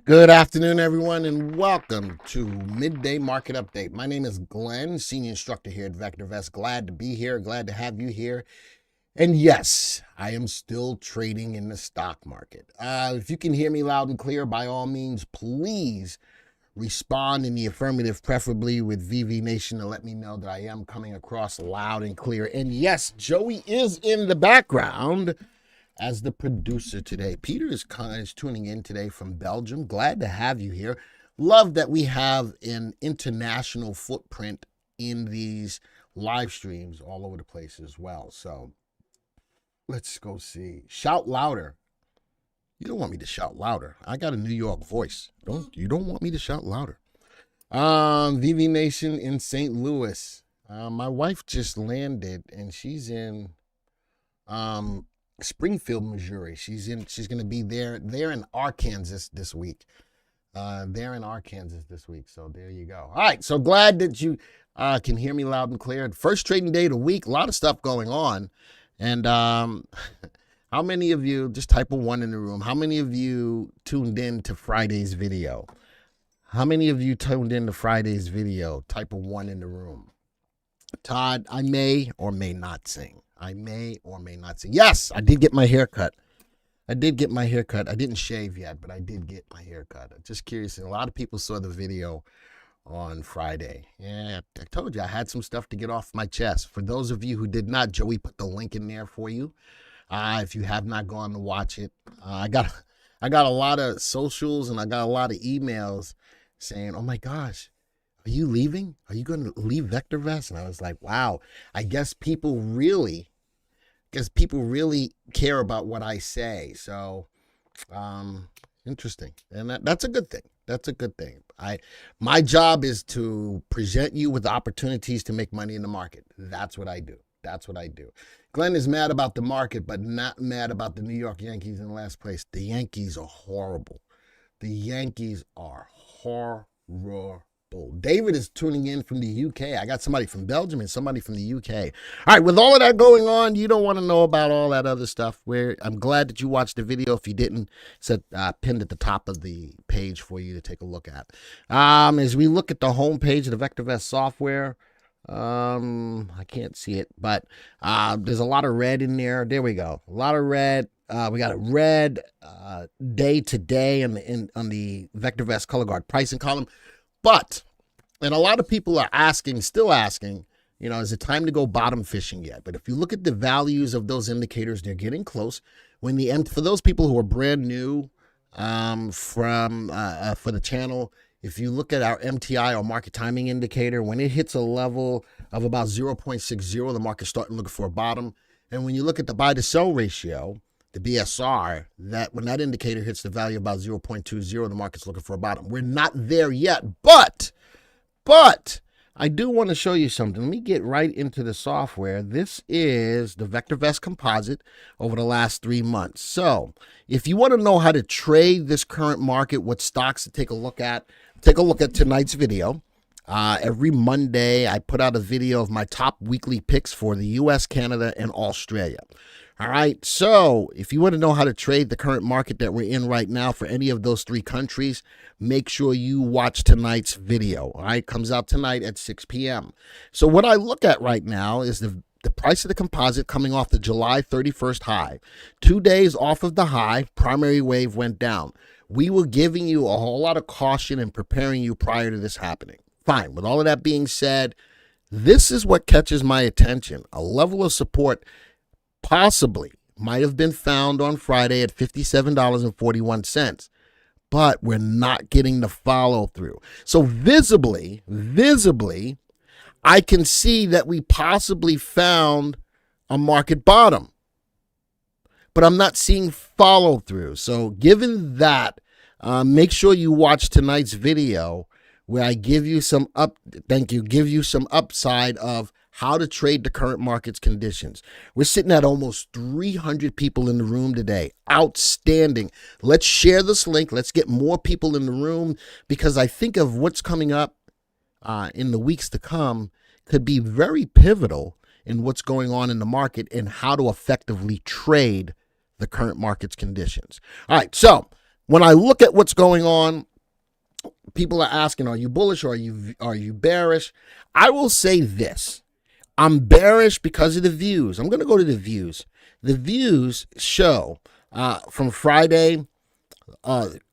Good afternoon, everyone, and welcome to Midday Market Update. My name is Glenn, Senior Instructor here at VectorVest. Glad to be here, glad to have you here. And yes, I am still trading in the stock market. If you can hear me loud and clear, by all means, please respond in the affirmative, preferably with VV Nation, to let me know that I am coming across loud and clear. And yes, Joey is in the background as the producer today. Peter is tuning in today from Belgium. Glad to have you here. Love that we have an international footprint in these live streams all over the place as well. So let's go see. Shout louder. You don't want me to shout louder. I got a New York voice. You don't want me to shout louder. VV Nation in St. Louis. My wife just landed and she's in Springfield, Missouri. She's going to be there in Arkansas this week. So there you go. All right. So glad that you can hear me loud and clear. First trading day of the week. A lot of stuff going on. And how many of you, just type a 1 in the room, how many of you tuned in to Friday's video? How many of you tuned in to Friday's video? Type a 1 in the room. Todd, I may or may not sing. Yes, I did get my hair cut. I didn't shave yet, but I did get my hair cut. I'm just curious. A lot of people saw the video on Friday. Yeah, I told you I had some stuff to get off my chest. For those of you who did not, Joey put the link in there for you. If you have not gone to watch it, I got a lot of socials and I got a lot of emails saying, "Oh my gosh, are you leaving? Are you going to leave VectorVest?" And I was like, wow, I guess people really care about what I say. So, interesting. And that's a good thing. My job is to present you with opportunities to make money in the market. That's what I do. Glenn is mad about the market, but not mad about the New York Yankees in last place. The Yankees are horrible. David is tuning in from the UK. I got somebody from Belgium and somebody from the UK. All right, with all of that going on, you don't want to know about all that other stuff. I'm glad that you watched the video. If you didn't, it's pinned at the top of the page for you to take a look at. As we look at the home page of the VectorVest software, I can't see it, but there's a lot of red in there. There we go. A lot of red. We got a red day to day on the VectorVest color guard pricing column. And a lot of people are still asking, is it time to go bottom fishing yet? But if you look at the values of those indicators, they're getting close. For those people who are brand new for the channel, if you look at our MTI or market timing indicator, when it hits a level of about 0.60, the market's starting looking for a bottom. And when you look at the buy to sell ratio, the BSR, that when that indicator hits the value about 0.20, the market's looking for a bottom. We're not there yet, but I do want to show you something. Let me get right into the software. This is the VectorVest composite over the last 3 months. So if you want to know how to trade this current market, what stocks to take a look at tonight's video. Every Monday, I put out a video of my top weekly picks for the US, Canada, and Australia. All right, so if you want to know how to trade the current market that we're in right now for any of those 3 countries, make sure you watch tonight's video. All right, comes out tonight at 6 p.m. So what I look at right now is the price of the composite coming off the July 31st high. 2 days off of the high, primary wave went down. We were giving you a whole lot of caution and preparing you prior to this happening. Fine, with all of that being said, this is what catches my attention. A level of support possibly might have been found on Friday at $57.41, but we're not getting the follow through. So visibly, I can see that we possibly found a market bottom, but I'm not seeing follow through. So given that, make sure you watch tonight's video where I give you some upside of how to trade the current market's conditions. We're sitting at almost 300 people in the room today. Outstanding. Let's share this link. Let's get more people in the room, because I think of what's coming up in the weeks to come could be very pivotal in what's going on in the market and how to effectively trade the current market's conditions. All right, so when I look at what's going on, people are asking, are you bullish or are you bearish? I will say this. I'm bearish because of the views. I'm going to go to the views. The views show from Friday,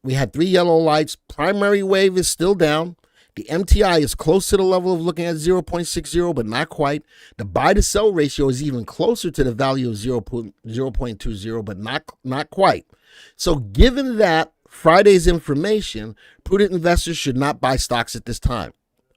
we had 3 yellow lights. Primary wave is still down. The MTI is close to the level of looking at 0.60, but not quite. The buy to sell ratio is even closer to the value of 0.20, but not quite. So given that Friday's information, prudent investors should not buy stocks at this time,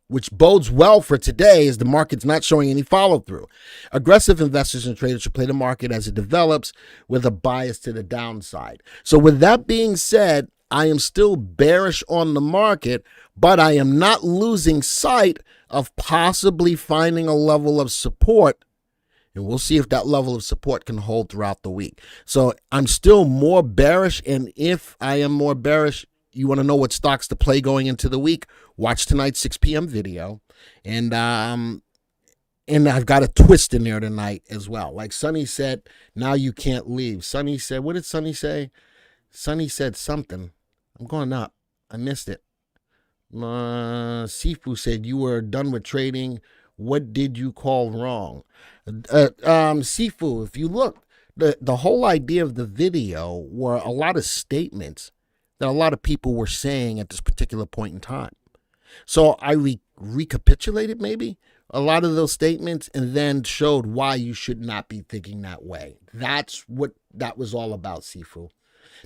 which bodes well for today as the market's not showing any follow-through. Aggressive investors and traders should play the market as it develops with a bias to the downside. So with that being said, I am still bearish on the market, but I am not losing sight of possibly finding a level of support, and we'll see if that level of support can hold throughout the week. So I'm still more bearish, and if I am more bearish, you want to know what stocks to play going into the week, watch tonight's 6 p.m. video, and I've got a twist in there tonight as well. Like Sonny said, now you can't leave. Sonny said, what did Sonny say? Sonny said something. I'm going up. I missed it. Sifu said you were done with trading. What did you call wrong? Sifu, if you look, the whole idea of the video were a lot of statements that a lot of people were saying at this particular point in time. So I recapitulated maybe a lot of those statements and then showed why you should not be thinking that way. That's what that was all about, Sifu.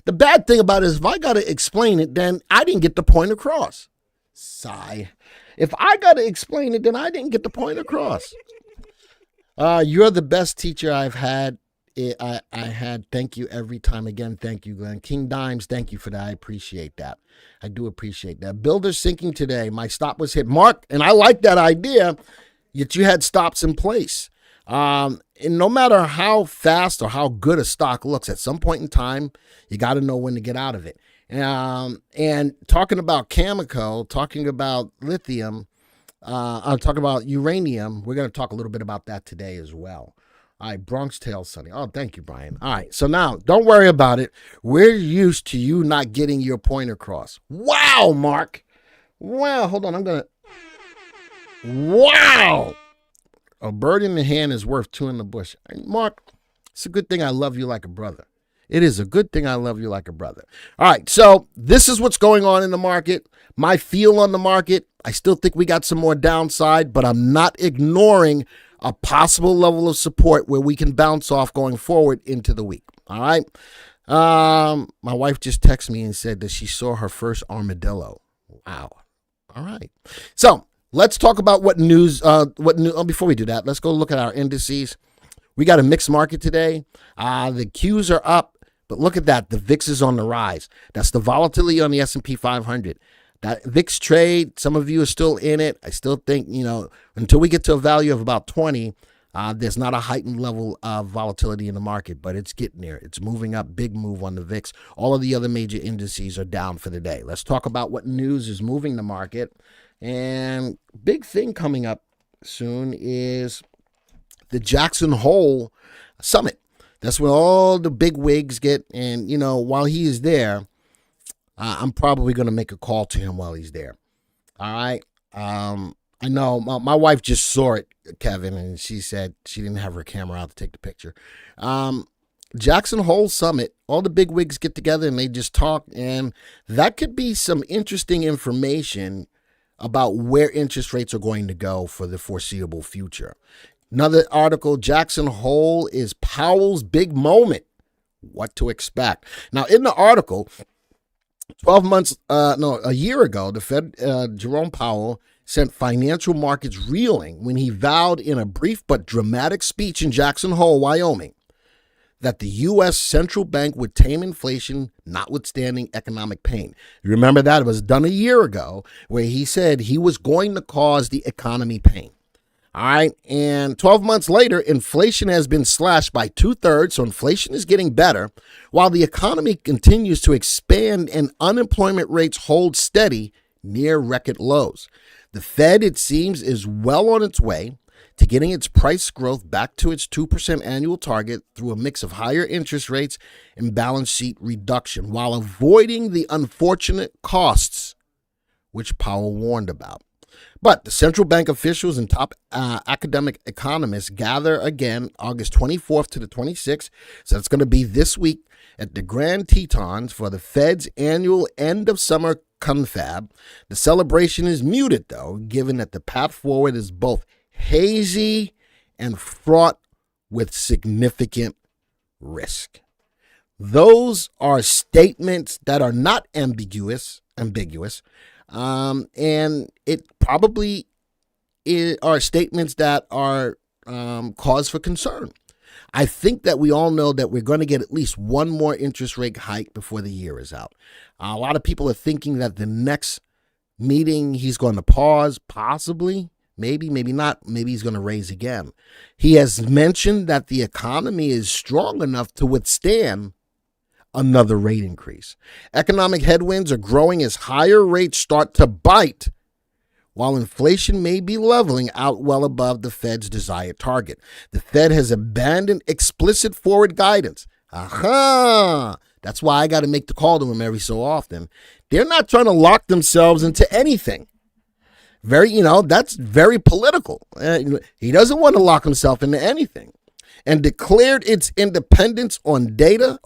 The bad thing about it is if I got to explain it, then I didn't get the point across. Sigh. If I got to explain it, then I didn't get the point across. You're the best teacher I've had. I had. Thank you every time. Again, thank you, Glenn. King Dimes, thank you for that. I appreciate that. I do appreciate that. Builder sinking today. My stop was hit. Mark, and I like that idea, yet you had stops in place. And no matter how fast or how good a stock looks, at some point in time, you got to know when to get out of it. And talking about Cameco, talking about lithium, I'm talking about uranium. We're going to talk a little bit about that today as well. All right, Bronx Tales, Sonny. Oh, thank you, Brian. All right, so now don't worry about it. We're used to you not getting your point across. Wow, Mark. Wow, hold on. Wow. A bird in the hand is worth 2 in the bush. Mark, it's a good thing I love you like a brother. It is a good thing I love you like a brother. All right, so this is what's going on in the market. My feel on the market, I still think we got some more downside, but I'm not ignoring a possible level of support where we can bounce off going forward into the week. All right. My wife just texted me and said that she saw her first armadillo. Wow. All right. So let's talk about what news. Before we do that, let's go look at our indices. We got a mixed market today. The Qs are up, but look at that. The VIX is on the rise. That's the volatility on the S&P 500. That VIX trade, some of you are still in it. I still think, until we get to a value of about 20, there's not a heightened level of volatility in the market, but it's getting there. It's moving up, big move on the VIX. All of the other major indices are down for the day. Let's talk about what news is moving the market. And big thing coming up soon is the Jackson Hole Summit. That's where all the big wigs get. And, while he is there, I'm probably going to make a call to him while he's there. All right. I know my wife just saw it, Kevin, and she said she didn't have her camera out to take the picture. Jackson Hole Summit, all the big wigs get together and they just talk. And that could be some interesting information about where interest rates are going to go for the foreseeable future. Another article, Jackson Hole is Powell's big moment. What to expect. Now, in the article, a year ago, the Fed, Jerome Powell, sent financial markets reeling when he vowed in a brief but dramatic speech in Jackson Hole, Wyoming, that the U.S. central bank would tame inflation, notwithstanding economic pain. You remember that? It was done a year ago, where he said he was going to cause the economy pain. All right, and 12 months later, inflation has been slashed by 2/3, so inflation is getting better, while the economy continues to expand and unemployment rates hold steady near record lows. The Fed, it seems, is well on its way to getting its price growth back to its 2% annual target through a mix of higher interest rates and balance sheet reduction, while avoiding the unfortunate costs which Powell warned about. But the central bank officials and top academic economists gather again August 24th to the 26th. So it's going to be this week at the Grand Tetons for the Fed's annual end of summer confab. The celebration is muted, though, given that the path forward is both hazy and fraught with significant risk. Those are statements that are not ambiguous, and it probably are statements that are cause for concern. I think that we all know that we're going to get at least one more interest rate hike before the year is out. A lot of people are thinking that the next meeting he's going to pause, possibly, maybe not, maybe he's going to raise again. He has mentioned that the economy is strong enough to withstand another rate increase. Economic headwinds are growing as higher rates start to bite, while inflation may be leveling out well above the Fed's desired target. The Fed has abandoned explicit forward guidance. That's why I got to make the call to him every so often. They're not trying to lock themselves into anything. That's very political. He doesn't want to lock himself into anything. And declared its dependence on data,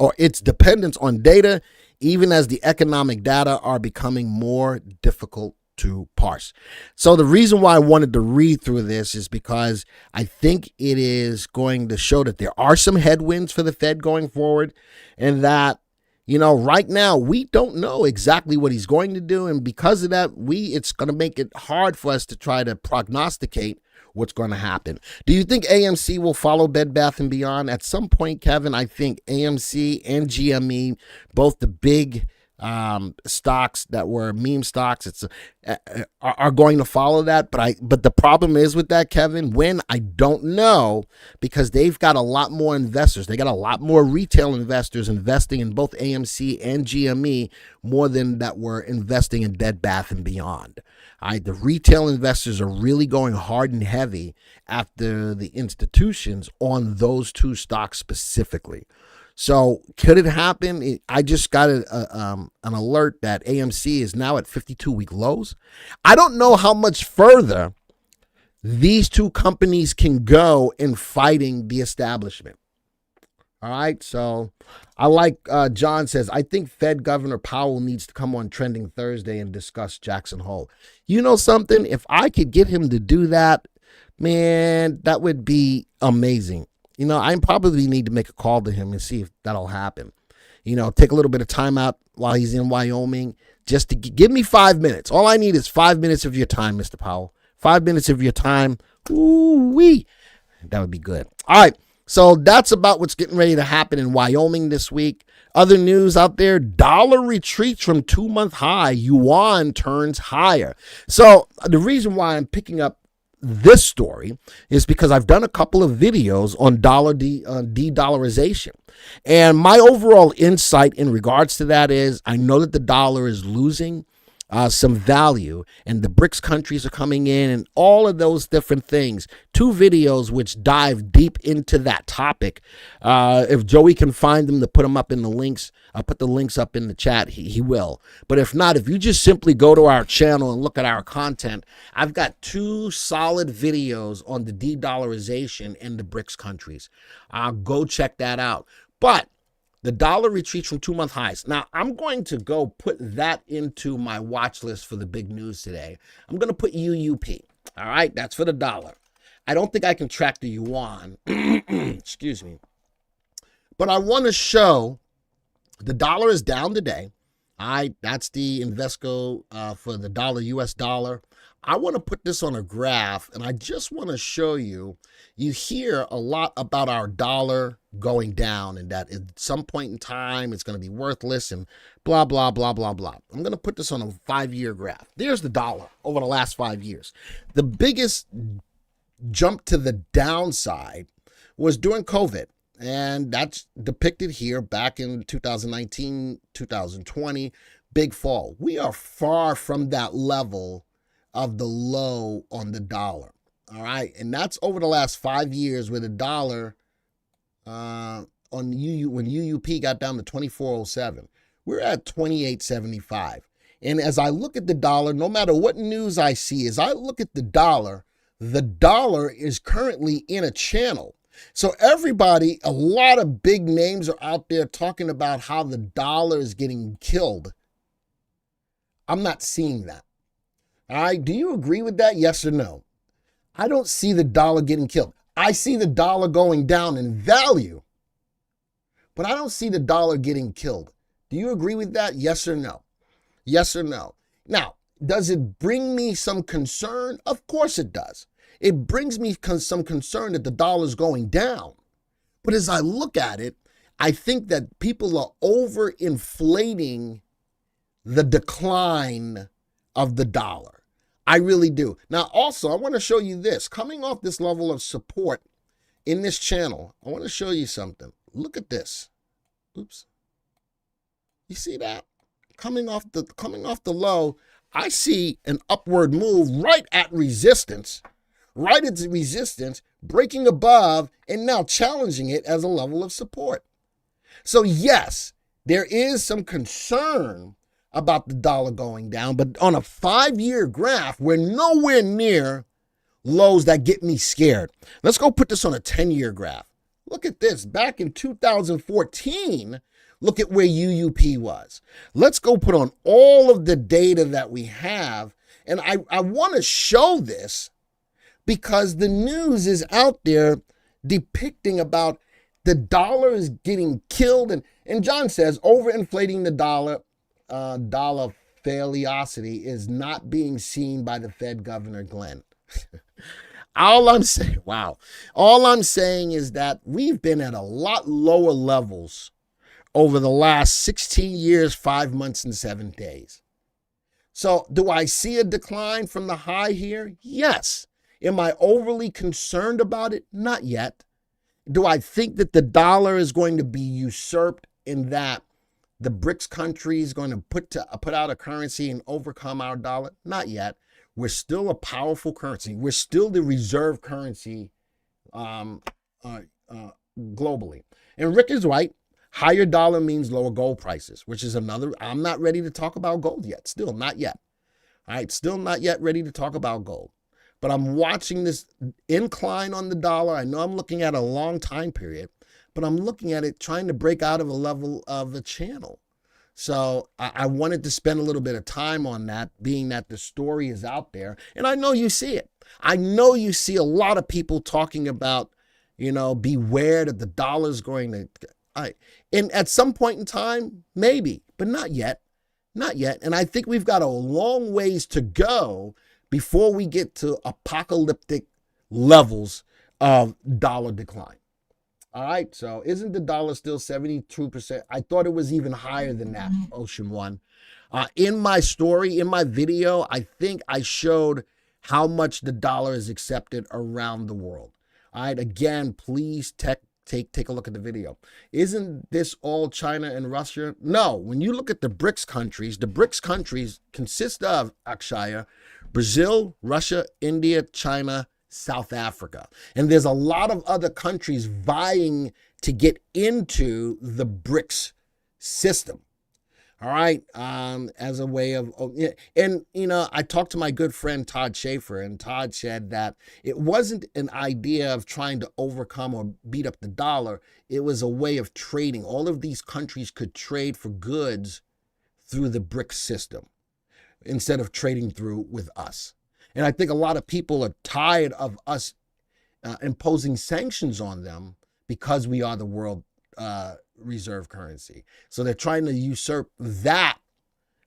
even as the economic data are becoming more difficult to parse. So the reason why I wanted to read through this is because I think it is going to show that there are some headwinds for the Fed going forward, and that, right now we don't know exactly what he's going to do. And because of that, it's going to make it hard for us to try to prognosticate what's going to happen. Do you think AMC will follow Bed Bath & Beyond? At some point, Kevin, I think AMC and GME, both the big stocks that were meme stocks, are going to follow that. But the problem is with that, Kevin, I don't know, because they've got a lot more investors. They got a lot more retail investors investing in both AMC and GME more than that were investing in Bed Bath & Beyond. The retail investors are really going hard and heavy after the institutions on those two stocks specifically. So could it happen? I just got an alert that AMC is now at 52-week lows. I don't know how much further these two companies can go in fighting the establishment. All right, so I like John says, I think Fed Governor Powell needs to come on Trending Thursday and discuss Jackson Hole. You know something? If I could get him to do that, man, that would be amazing. I probably need to make a call to him and see if that'll happen. Take a little bit of time out while he's in Wyoming, just to give me 5 minutes. All I need is 5 minutes of your time, Mr. Powell. 5 minutes of your time. Ooh-wee. That would be good. All right. So that's about what's getting ready to happen in Wyoming this week. Other news out there, dollar retreats from 2-month high, yuan turns higher. So the reason why I'm picking up this story is because I've done a couple of videos on de-dollarization. And my overall insight in regards to that is I know that the dollar is losing some value, and the BRICS countries are coming in, and all of those different things. 2 videos which dive deep into that topic. If Joey can find them to put them up in the links, I'll put the links up in the chat. He will. But if not, if you just simply go to our channel and look at our content, I've got 2 solid videos on the de-dollarization in the BRICS countries. Go check that out. But the dollar retreats from 2-month highs. Now, I'm going to go put that into my watch list for the big news today. I'm going to put UUP. All right, that's for the dollar. I don't think I can track the yuan. Excuse me. But I want to show the dollar is down today. That's the Invesco for the dollar, US dollar. I want to put this on a graph, and I just want to show you. You hear a lot about our dollar going down, and that at some point in time it's going to be worthless and blah, blah, blah, blah, blah. I'm going to put this on a 5-year graph. There's the dollar over the last 5 years. The biggest jump to the downside was during COVID. And that's depicted here back in 2019, 2020, big fall. We are far from that level of the low on the dollar. All right. And that's over the last 5 years where the dollar on when UUP got down to 24.07. We're at 28.75. And as I look at the dollar, no matter what news I see, as I look at the dollar is currently in a channel. So everybody, a lot of big names are out there talking about how the dollar is getting killed. I'm not seeing that. All right. Do you agree with that? Yes or no? I don't see the dollar getting killed. I see the dollar going down in value, but I don't see the dollar getting killed. Do you agree with that? Yes or no? Yes or no? Now, does it bring me some concern? Of course it does. It brings me some concern that the dollar is going down. But as I look at it, I think that people are overinflating the decline of the dollar. I really do. Now, also, I want to show you this. Coming off this level of support in this channel, I want to show you something. Look at this. Oops. You see that? Coming off the low, I see an upward move right at resistance, breaking above and now challenging it as a level of support. So yes, there is some concern about the dollar going down, but on a 5-year graph, we're nowhere near lows that get me scared. Let's go put this on a 10-year graph. Look at this. Back in 2014, look at where UUP was. Let's go put on all of the data that we have. And I want to show this because the news is out there depicting about the dollar is getting killed. And John says overinflating the dollar fallaciosity is not being seen by the Fed Governor Glenn. All I'm saying is that we've been at a lot lower levels over the last 16 years, 5 months, and 7 days. So do I see a decline from the high here? Yes. Am I overly concerned about it? Not yet. Do I think that the dollar is going to be usurped in that the BRICS country is going to put out a currency and overcome our dollar? Not yet. We're still a powerful currency. We're still the reserve currency globally. And Rick is right. Higher dollar means lower gold prices, which is another. I'm not ready to talk about gold yet. Still not yet. All right. Still not yet ready to talk about gold. But I'm watching this incline on the dollar. I know I'm looking at a long time period, but I'm looking at it trying to break out of a level of a channel. So I wanted to spend a little bit of time on that, being that the story is out there. And I know you see it. I know you see a lot of people talking about, beware that the dollar's going to. And at some point in time, maybe, but not yet. Not yet. And I think we've got a long ways to go before we get to apocalyptic levels of dollar decline. All right, so isn't the dollar still 72%? I thought it was even higher than that, Ocean One. In my story, in my video, I think I showed how much the dollar is accepted around the world. All right, again, please take a look at the video. Isn't this all China and Russia? No, when you look at the BRICS countries consist of, Akshaya, Brazil, Russia, India, China, South Africa. And there's a lot of other countries vying to get into the BRICS system. All right. As a way of, and, I talked to my good friend, Todd Schaefer, and Todd said that it wasn't an idea of trying to overcome or beat up the dollar. It was a way of trading. All of these countries could trade for goods through the BRICS system instead of trading through with us. And I think a lot of people are tired of us imposing sanctions on them because we are the world reserve currency. So they're trying to usurp that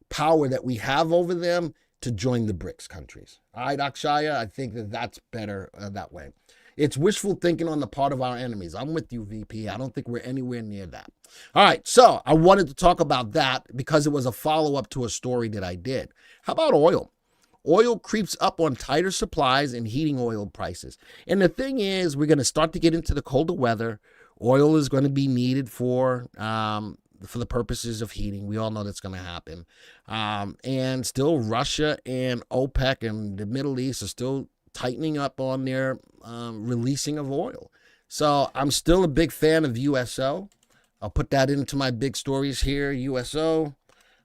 power that we have over them to join the BRICS countries. All right, Akshaya, I think that's better that way. It's wishful thinking on the part of our enemies. I'm with you, VP. I don't think we're anywhere near that. All right, so I wanted to talk about that because it was a follow-up to a story that I did. How about oil? Oil creeps up on tighter supplies and heating oil prices. And the thing is, we're going to start to get into the colder weather. Oil is going to be needed for the purposes of heating. We all know that's going to happen. And still Russia and OPEC and the Middle East are still tightening up on their releasing of oil. So I'm still a big fan of USO. I'll put that into my big stories here. USO.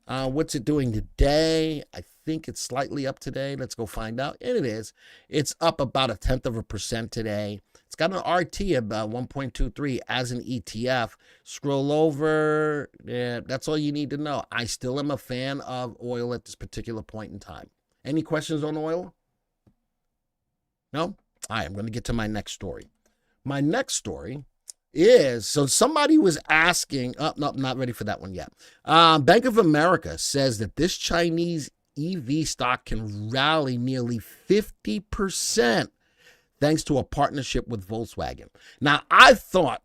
What's it doing today? I think it's slightly up today. Let's go find out. And it is. It's up about 0.1% today. It's got an RT about 1.23 as an ETF. Scroll over. Yeah, that's all you need to know. I still am a fan of oil at this particular point in time. Any questions on oil? No? All right, I'm going to get to my next story. My next story is, so somebody was asking, no, not ready for that one yet. Bank of America says that this Chinese EV stock can rally nearly 50% thanks to a partnership with Volkswagen. Now, I thought,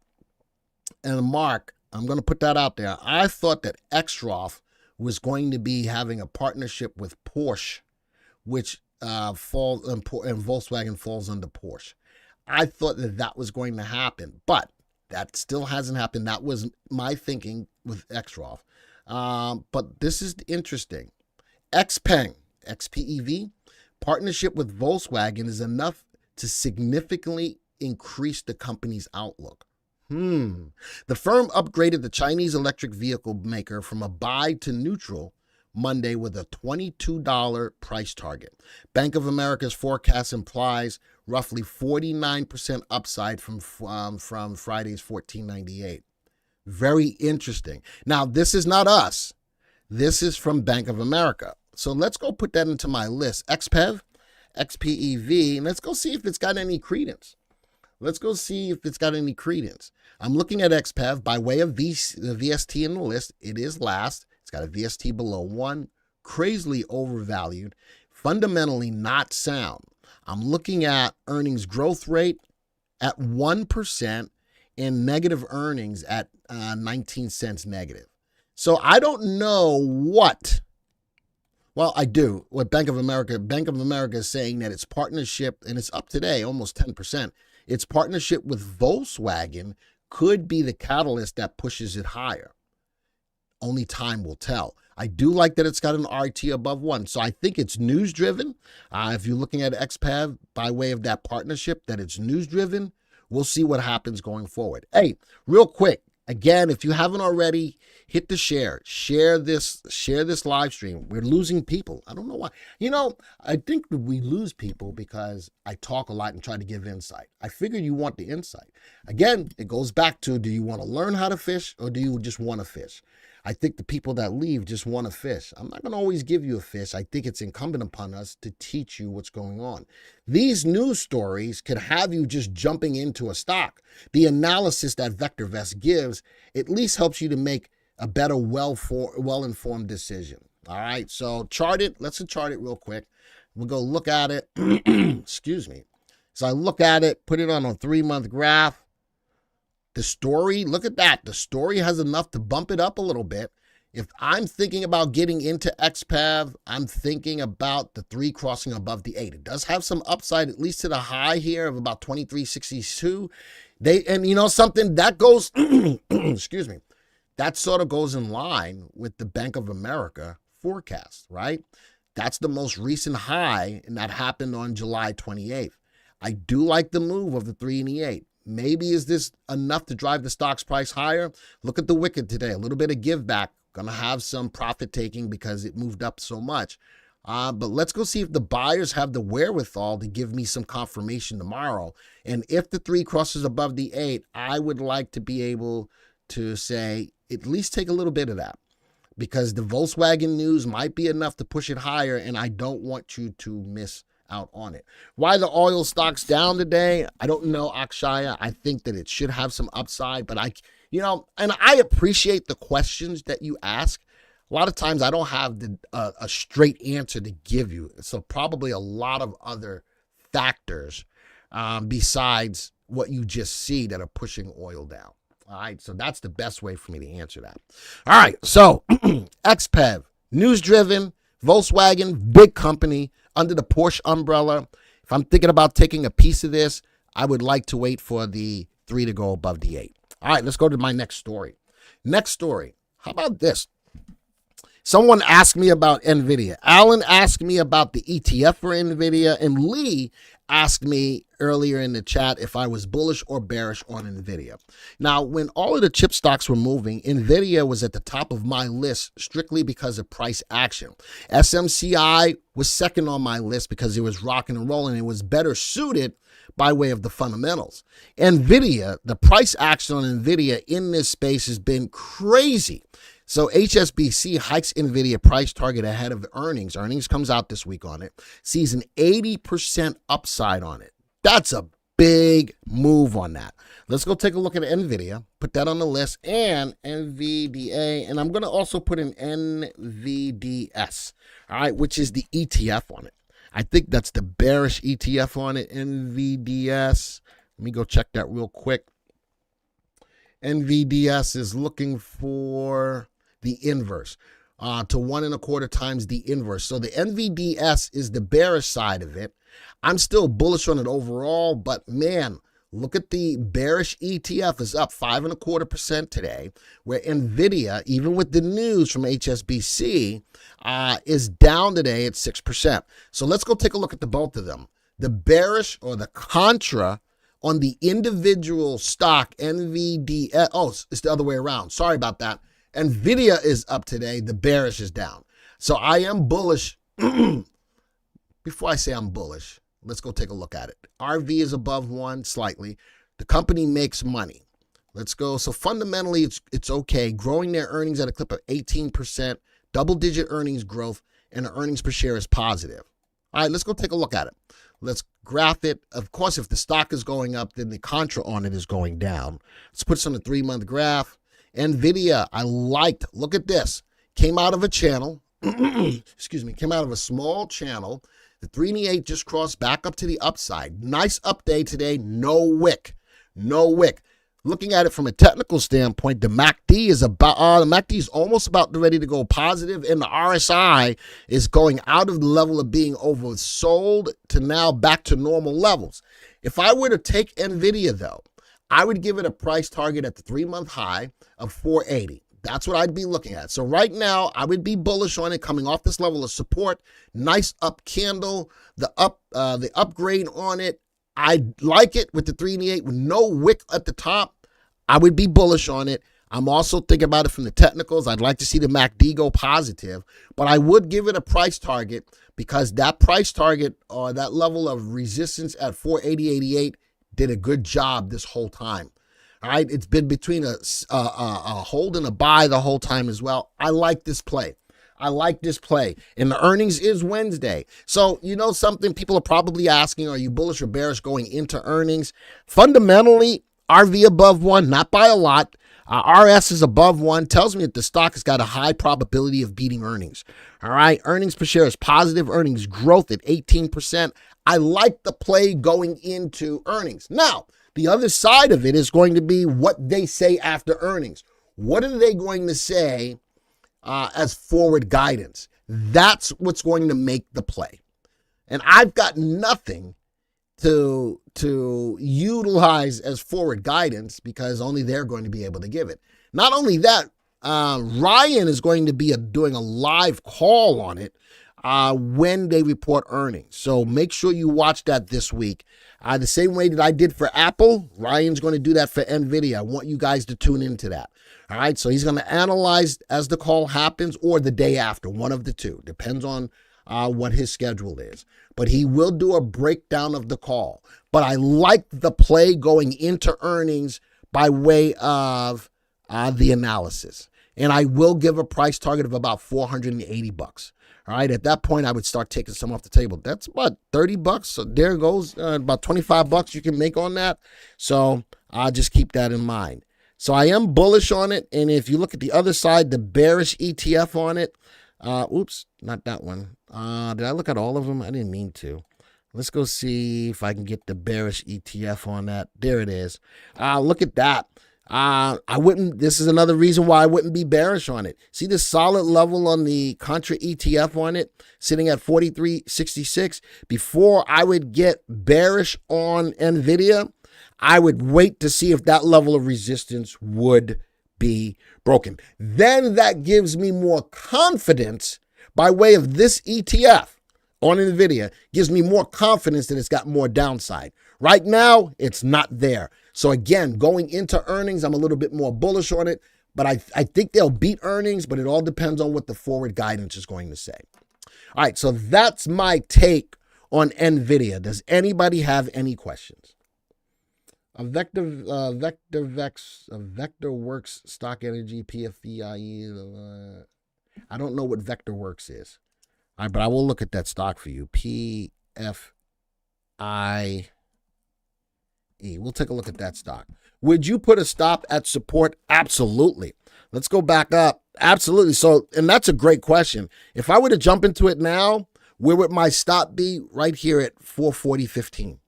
and Mark, I'm going to put that out there, I thought that Xroth was going to be having a partnership with Porsche, which falls, and Volkswagen falls under Porsche. I thought that that was going to happen, but that still hasn't happened. That was my thinking with Xroth. But this is interesting. XPeng, XPEV, partnership with Volkswagen is enough to significantly increase the company's outlook. The firm upgraded the Chinese electric vehicle maker from a buy to neutral Monday with a $22 price target. Bank of America's forecast implies roughly 49% upside from Friday's $14.98. Very interesting. Now, this is not us. This is from Bank of America. So let's go put that into my list. XPEV, XPEV, and let's go see if it's got any credence. I'm looking at XPEV by way of the VST in the list. It is last. It's got a VST below 1, crazily overvalued, fundamentally not sound. I'm looking at earnings growth rate at 1% and negative earnings at 19 cents negative. So I don't know what, well, I do, what Bank of America is saying that its partnership, and it's up today, almost 10%, its partnership with Volkswagen could be the catalyst that pushes it higher. Only time will tell. I do like that it's got an RT above 1. So I think it's news driven. If you're looking at XPEV by way of that partnership, that it's news driven, we'll see what happens going forward. Hey, real quick, again, if you haven't already, hit the share this live stream. We're losing people. I don't know why. I think we lose people because I talk a lot and try to give insight. I figure you want the insight. Again, it goes back to, do you want to learn how to fish or do you just want to fish? I think the people that leave just want to fish. I'm not going to always give you a fish. I think it's incumbent upon us to teach you what's going on. These news stories could have you just jumping into a stock. The analysis that VectorVest gives at least helps you to make a better, well-informed decision. All right, so chart it. Let's chart it real quick. We'll go look at it. Excuse me. So I look at it, put it on a 3-month graph. The story, look at that. The story has enough to bump it up a little bit. If I'm thinking about getting into XPEV, I'm thinking about the 3 crossing above the 8. It does have some upside, at least to the high here of about 23.62. And you know something, that goes, excuse me, that sort of goes in line with the Bank of America forecast, right? That's the most recent high, and that happened on July 28th. I do like the move of the 3 and the 8. Maybe is this enough to drive the stock's price higher? Look at the wicket today. A little bit of give back. Going to have some profit taking because it moved up so much. But let's go see if the buyers have the wherewithal to give me some confirmation tomorrow. And if the 3 crosses above the 8, I would like to be able to say, at least take a little bit of that. Because the Volkswagen news might be enough to push it higher, and I don't want you to miss out on it. Why the oil stock's down today, I don't know, Akshaya. I think that it should have some upside, but and I appreciate the questions that you ask. A lot of times I don't have a straight answer to give you. So probably a lot of other factors besides what you just see that are pushing oil down. All right, so that's the best way for me to answer that. All right, so XPEV, news-driven, Volkswagen, big company, under the Porsche umbrella. If I'm thinking about taking a piece of this, I would like to wait for the 3 to go above the 8. All right, let's go to my next story. Next story. How about this? Someone asked me about Nvidia. Alan asked me about the ETF for Nvidia, and Lee asked me earlier in the chat if I was bullish or bearish on Nvidia. Now, when all of the chip stocks were moving, Nvidia was at the top of my list strictly because of price action. SMCI was second on my list because it was rocking and rolling. It was better suited by way of the fundamentals. Nvidia, the price action on Nvidia in this space has been crazy. So HSBC hikes Nvidia price target ahead of earnings. Earnings comes out this week on it. Sees an 80% upside on it. That's a big move on that. Let's go take a look at Nvidia. Put that on the list, and NVDA. And I'm going to also put an NVDS, all right, which is the ETF on it. I think that's the bearish ETF on it, NVDS. Let me go check that real quick. NVDS is looking for the inverse, to 1.25 times the inverse. So the NVDS is the bearish side of it. I'm still bullish on it overall, but man, look at the bearish ETF is up 5.25% today, where Nvidia, even with the news from HSBC, is down today at 6%. So let's go take a look at the both of them. The bearish or the contra on the individual stock, NVDA, oh, it's the other way around. Sorry about that. Nvidia is up today. The bearish is down. So I am bullish. Before I say I'm bullish, let's go take a look at it. RV is above 1 slightly. The company makes money. Let's go. So fundamentally, it's okay. Growing their earnings at a clip of 18%, double-digit earnings growth, and the earnings per share is positive. All right, let's go take a look at it. Let's graph it. Of course, if the stock is going up, then the contra on it is going down. Let's put this on a 3-month graph. Nvidia, I liked. Look at this. Came out of a channel. Excuse me. Came out of a small channel. The 3.8 just crossed back up to the upside. Nice update today. No wick. No wick. Looking at it from a technical standpoint, the MACD is almost about ready to go positive, and the RSI is going out of the level of being oversold to now back to normal levels. If I were to take Nvidia, though, I would give it a price target at the 3-month high of 480. That's what I'd be looking at. So right now, I would be bullish on it coming off this level of support. Nice up candle, the upgrade on it. I like it with the 3.8 with no wick at the top. I would be bullish on it. I'm also thinking about it from the technicals. I'd like to see the MACD go positive, but I would give it a price target because that price target or that level of resistance at 480.88 did a good job this whole time. All right, it's been between a hold and a buy the whole time as well. I like this play. I like this play. And the earnings is Wednesday. So, you know something? People are probably asking, are you bullish or bearish going into earnings? Fundamentally, RV above 1, not by a lot. RS is above 1, tells me that the stock has got a high probability of beating earnings. All right, earnings per share is positive, earnings growth at 18%. I like the play going into earnings. Now, the other side of it is going to be what they say after earnings. What are they going to say as forward guidance? That's what's going to make the play. And I've got nothing to utilize as forward guidance because only they're going to be able to give it. Not only that, Ryan is going to be doing a live call on it when they report earnings. So make sure you watch that this week. The same way that I did for Apple, Ryan's going to do that for Nvidia. I want you guys to tune into that. All right, so he's going to analyze as the call happens or the day after, one of the two. Depends on what his schedule is. But he will do a breakdown of the call. But I like the play going into earnings by way of the analysis. And I will give a price target of about $480. All right, at that point, I would start taking some off the table. That's about $30. So there goes about $25 you can make on that. So I'll just keep that in mind. So I am bullish on it. And if you look at the other side, the bearish ETF on it. Oops, not that one. Did I look at all of them? I didn't mean to. Let's go see if I can get the bearish ETF on that. There it is. Look at that. This is another reason why I wouldn't be bearish on it. See the solid level on the Contra ETF on it, sitting at 43.66. Before I would get bearish on Nvidia, I would wait to see if that level of resistance would be broken. Then that gives me more confidence by way of this ETF on Nvidia, gives me more confidence that it's got more downside. Right now, it's not there. So again, going into earnings, I'm a little bit more bullish on it, but I think they'll beat earnings, but it all depends on what the forward guidance is going to say. All right, so that's my take on Nvidia. Does anybody have any questions? VectorWorks, Stock Energy, PFVIE. I don't know what VectorWorks is. All right, but I will look at that stock for you. PFIE. We'll take a look at that stock. Would you put a stop at support? Absolutely. Let's go back up. Absolutely. So, and that's a great question. If I were to jump into it now, where would my stop be? Right here at 440.15.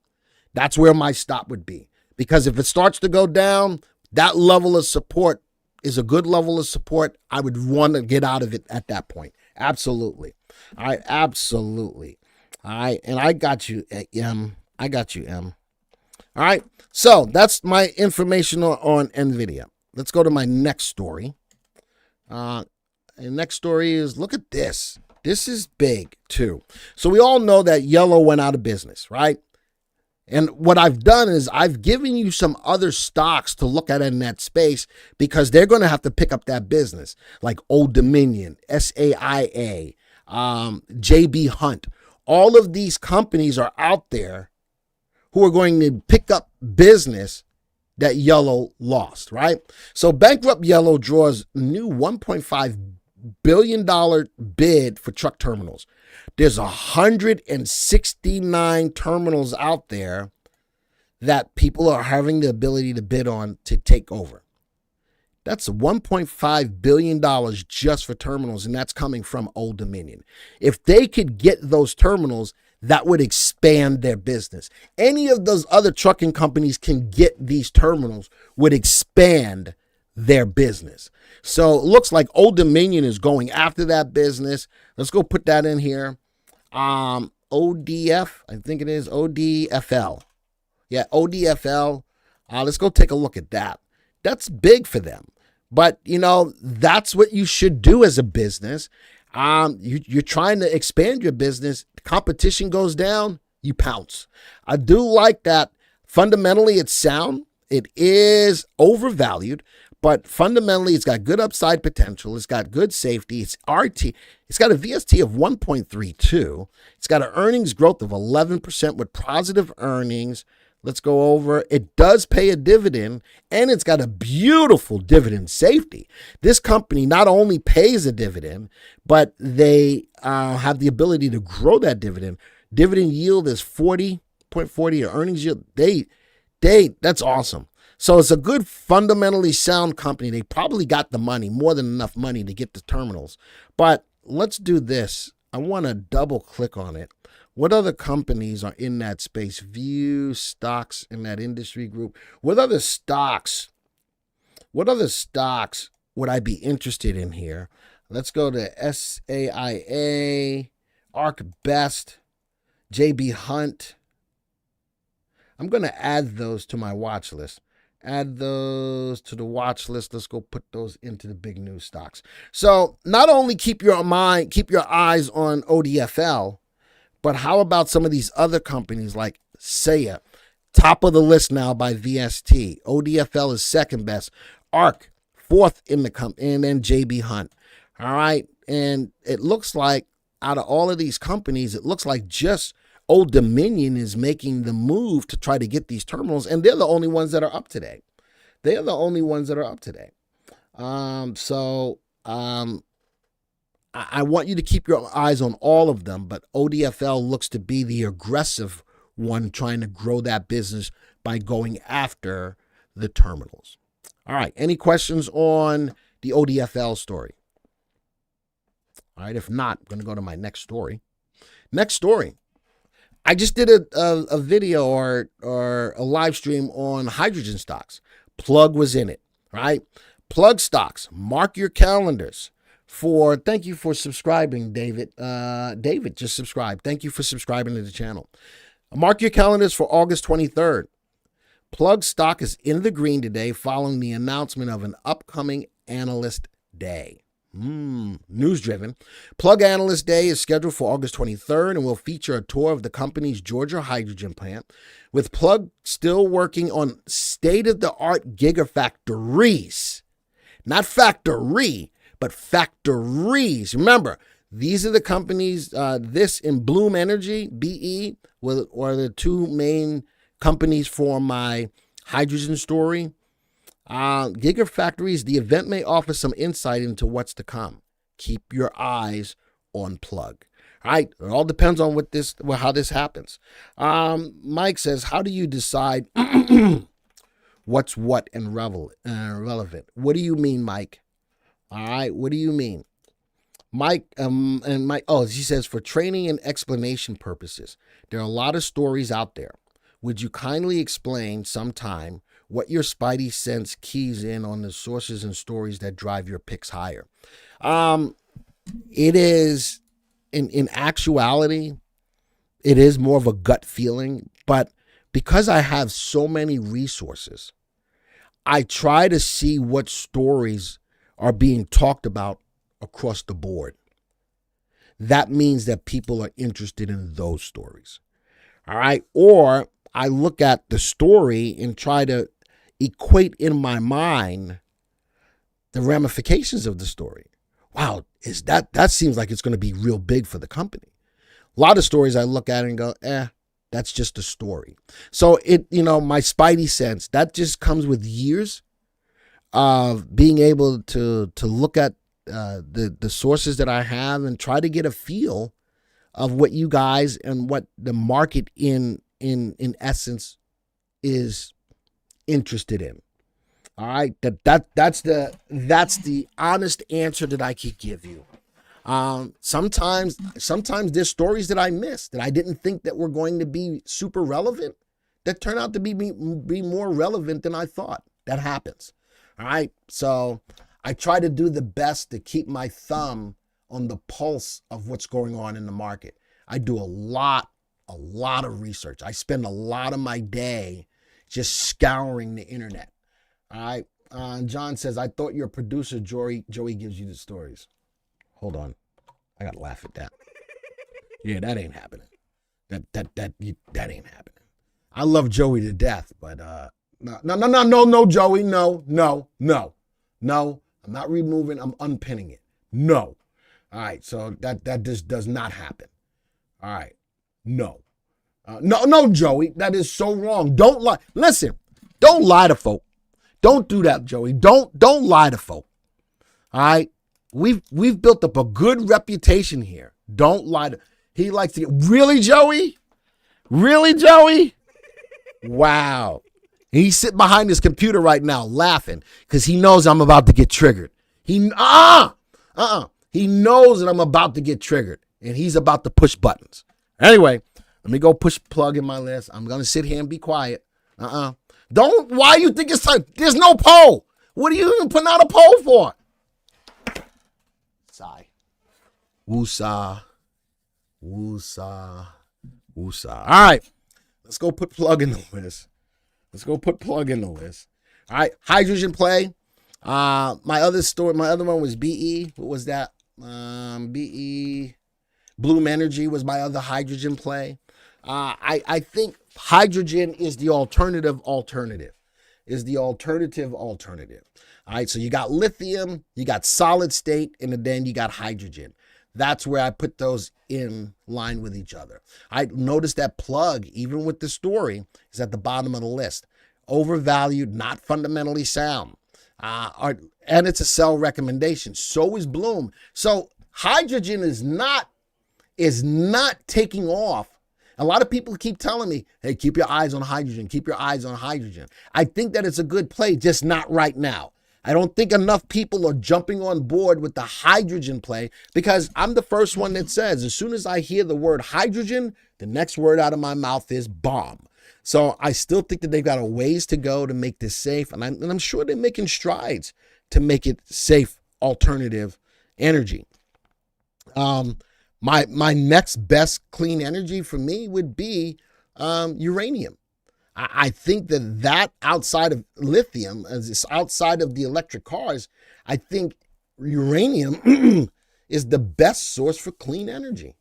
That's where my stop would be. Because if it starts to go down, that level of support is a good level of support. I would want to get out of it at that point. Absolutely. All right. Absolutely. All right. And I got you, M. I got you, M. All right. So that's my information on Nvidia. Let's go to my next story. And next story is, look at this. This is big too. So we all know that Yellow went out of business, right? And what I've done is I've given you some other stocks to look at in that space because they're going to have to pick up that business, like Old Dominion, SAIA, JB Hunt. All of these companies are out there who are going to pick up business that Yellow lost, right? So bankrupt Yellow draws new $1.5 billion bid for truck terminals. There's 169 terminals out there that people are having the ability to bid on to take over. That's $1.5 billion just for terminals, and that's coming from Old Dominion. If they could get those terminals, that would expand their business. Any of those other trucking companies can get these terminals, would expand their business. So it looks like Old Dominion is going after that business. Let's go put that in here. ODF, I think it is ODFL. Yeah, ODFL. Let's go take a look at that. That's big for them. But, you know, that's what you should do as a business. You're trying to expand your business. Competition goes down, you pounce. I do like that. Fundamentally, it's sound. It is overvalued, but fundamentally, it's got good upside potential. It's got good safety. It's RT. It's got a VST of 1.32. It's got an earnings growth of 11% with positive earnings. Let's go over. It does pay a dividend, and it's got a beautiful dividend safety. This company not only pays a dividend, but they have the ability to grow that dividend. Dividend yield is 40.40. Earnings yield, that's awesome. So it's a good, fundamentally sound company. They probably got the money, more than enough money to get the terminals. But let's do this. I want to double click on it. What other companies are in that space? View stocks in that industry group. What other stocks would I be interested in here? Let's go to SAIA, ARC Best, JB Hunt. I'm going to add those to my watch list. Add those to the watch list. Let's go put those into the big news stocks. So not only keep your eyes on ODFL, but how about some of these other companies like SAIA, top of the list now by VST. ODFL is second best. ARC, fourth in the company, and then JB Hunt. All right. And it looks like out of all of these companies, it looks like just Old Dominion is making the move to try to get these terminals, and they're the only ones that are up today. I want you to keep your eyes on all of them, but ODFL looks to be the aggressive one trying to grow that business by going after the terminals. All right, any questions on the ODFL story? All right, if not, I'm going to go to my next story. Next story. I just did a video or a live stream on hydrogen stocks. Plug was in it, right? Plug stocks, mark your calendars. Thank you for subscribing, David. David just subscribed. Thank you for subscribing to the channel. Mark your calendars for August 23rd. Plug stock is in the green today following the announcement of an upcoming analyst day. News driven. Plug Analyst Day is scheduled for August 23rd and will feature a tour of the company's Georgia hydrogen plant, with Plug still working on state-of-the-art gigafactories. Not factory, but factories. Remember, these are the companies, this and Bloom Energy, BE, are the two main companies for my hydrogen story. Gigafactories, the event may offer some insight into what's to come. Keep your eyes on Plug. All right, it all depends on how this happens. Mike says, how do you decide what's what and relevant? What do you mean, Mike? All right, what do you mean? Mike, he says, for training and explanation purposes, there are a lot of stories out there. Would you kindly explain sometime what your spidey sense keys in on the sources and stories that drive your picks higher? It is, in actuality, it is more of a gut feeling, but because I have so many resources, I try to see what stories are being talked about across the board. That means that people are interested in those stories. All right. Or I look at the story and try to equate in my mind the ramifications of the story. Wow, that seems like it's going to be real big for the company. A lot of stories I look at and go, that's just a story. So my spidey sense, that just comes with years of being able to look at the sources that I have and try to get a feel of what you guys and what the market in essence is interested in. All right, that's the honest answer that I could give you. Sometimes there's stories that I missed that I didn't think that were going to be super relevant that turn out to be more relevant than I thought. That happens. All right, so I try to do the best to keep my thumb on the pulse of what's going on in the market. I do a lot of research. I spend a lot of my day just scouring the internet. All right. John says, I thought your producer, Joey gives you the stories. Hold on. I got to laugh at that. Yeah, that ain't happening. That ain't happening. I love Joey to death, but no, Joey. No. I'm not removing. I'm unpinning it. No. All right. So that just does not happen. All right. No. No, Joey. That is so wrong. Don't lie. Listen, don't lie to folk. Don't do that, Joey. Don't lie to folk. All right. We've built up a good reputation here. Don't lie to. He likes to get, really, Joey? Really, Joey? Wow. He's sitting behind his computer right now laughing because he knows I'm about to get triggered. He knows that I'm about to get triggered and he's about to push buttons. Anyway, let me go push Plug in my list. I'm going to sit here and be quiet. Why you think it's time? There's no poll. What are you even putting out a poll for? Sigh. Woosah. All right. Let's go put Plug in the list. All right. Hydrogen play. My other one was BE. What was that? BE. Bloom Energy was my other hydrogen play. I think hydrogen is the alternative. All right, so you got lithium, you got solid state, and then you got hydrogen. That's where I put those in line with each other. I noticed that Plug, even with the story, is at the bottom of the list. Overvalued, not fundamentally sound. And it's a sell recommendation. So is Bloom. So hydrogen is not taking off. A lot of people keep telling me, hey, keep your eyes on hydrogen. I think that it's a good play, just not right now. I don't think enough people are jumping on board with the hydrogen play because I'm the first one that says, as soon as I hear the word hydrogen, the next word out of my mouth is bomb. So I still think that they've got a ways to go to make this safe. And I'm sure they're making strides to make it safe alternative energy. My next best clean energy for me would be uranium. I think that outside of lithium, as it's outside of the electric cars, I think uranium is the best source for clean energy.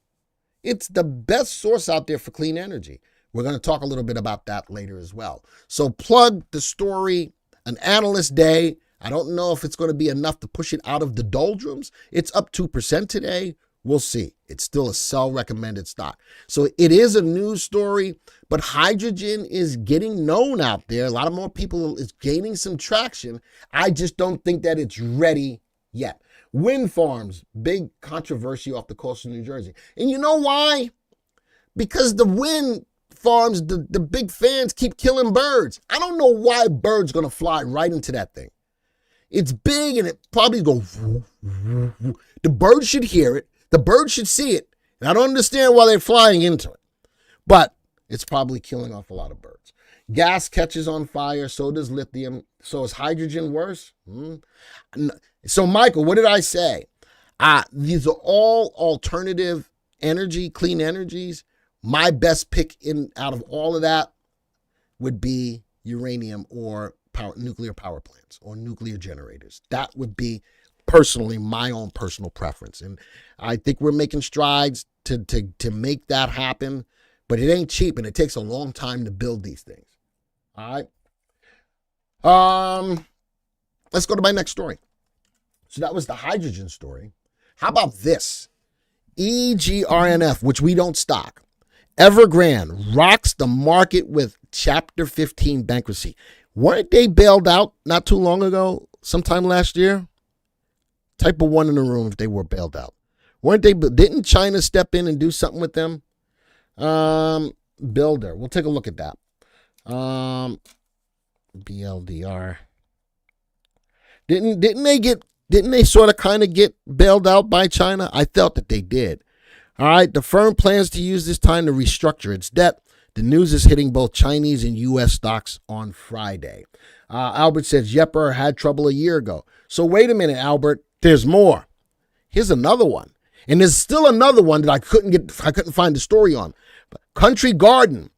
It's the best source out there for clean energy. We're going to talk a little bit about that later as well. So plug the story, an analyst day. I don't know if it's going to be enough to push it out of the doldrums. It's up 2% today. We'll see. It's still a sell recommended stock. So it is a news story, but hydrogen is getting known out there. A lot of more people is gaining some traction. I just don't think that it's ready yet. Wind farms, big controversy off the coast of New Jersey. And you know why? Because the wind farms, the big fans keep killing birds. I don't know why a bird's going to fly right into that thing. It's big and it probably goes. The bird should hear it. The bird should see it. And I don't understand why they're flying into it. But it's probably killing off a lot of birds. Gas catches on fire. So does lithium. So is hydrogen worse? So, Michael, what did I say? These are all alternative energy, clean energies. My best pick out of all of that would be uranium or nuclear power plants or nuclear generators. That would be personally my own personal preference. And I think we're making strides to make that happen, but it ain't cheap and it takes a long time to build these things. All right. Let's go to my next story. So that was the hydrogen story. How about this? EGRNF, which we don't stock. Evergrande rocks the market with Chapter 15 bankruptcy. Weren't they bailed out not too long ago, sometime last year? Type of one in the room if they were bailed out. Weren't they? Didn't China step in and do something with them? Builder. We'll take a look at that. BLDR. Didn't they sort of kind of get bailed out by China? I felt that they did. All right. The firm plans to use this time to restructure its debt. The news is hitting both Chinese and U.S. stocks on Friday. Albert says Yepper had trouble a year ago. So wait a minute, Albert. There's more. Here's another one. And there's still another one that I couldn't find the story on. But Country Garden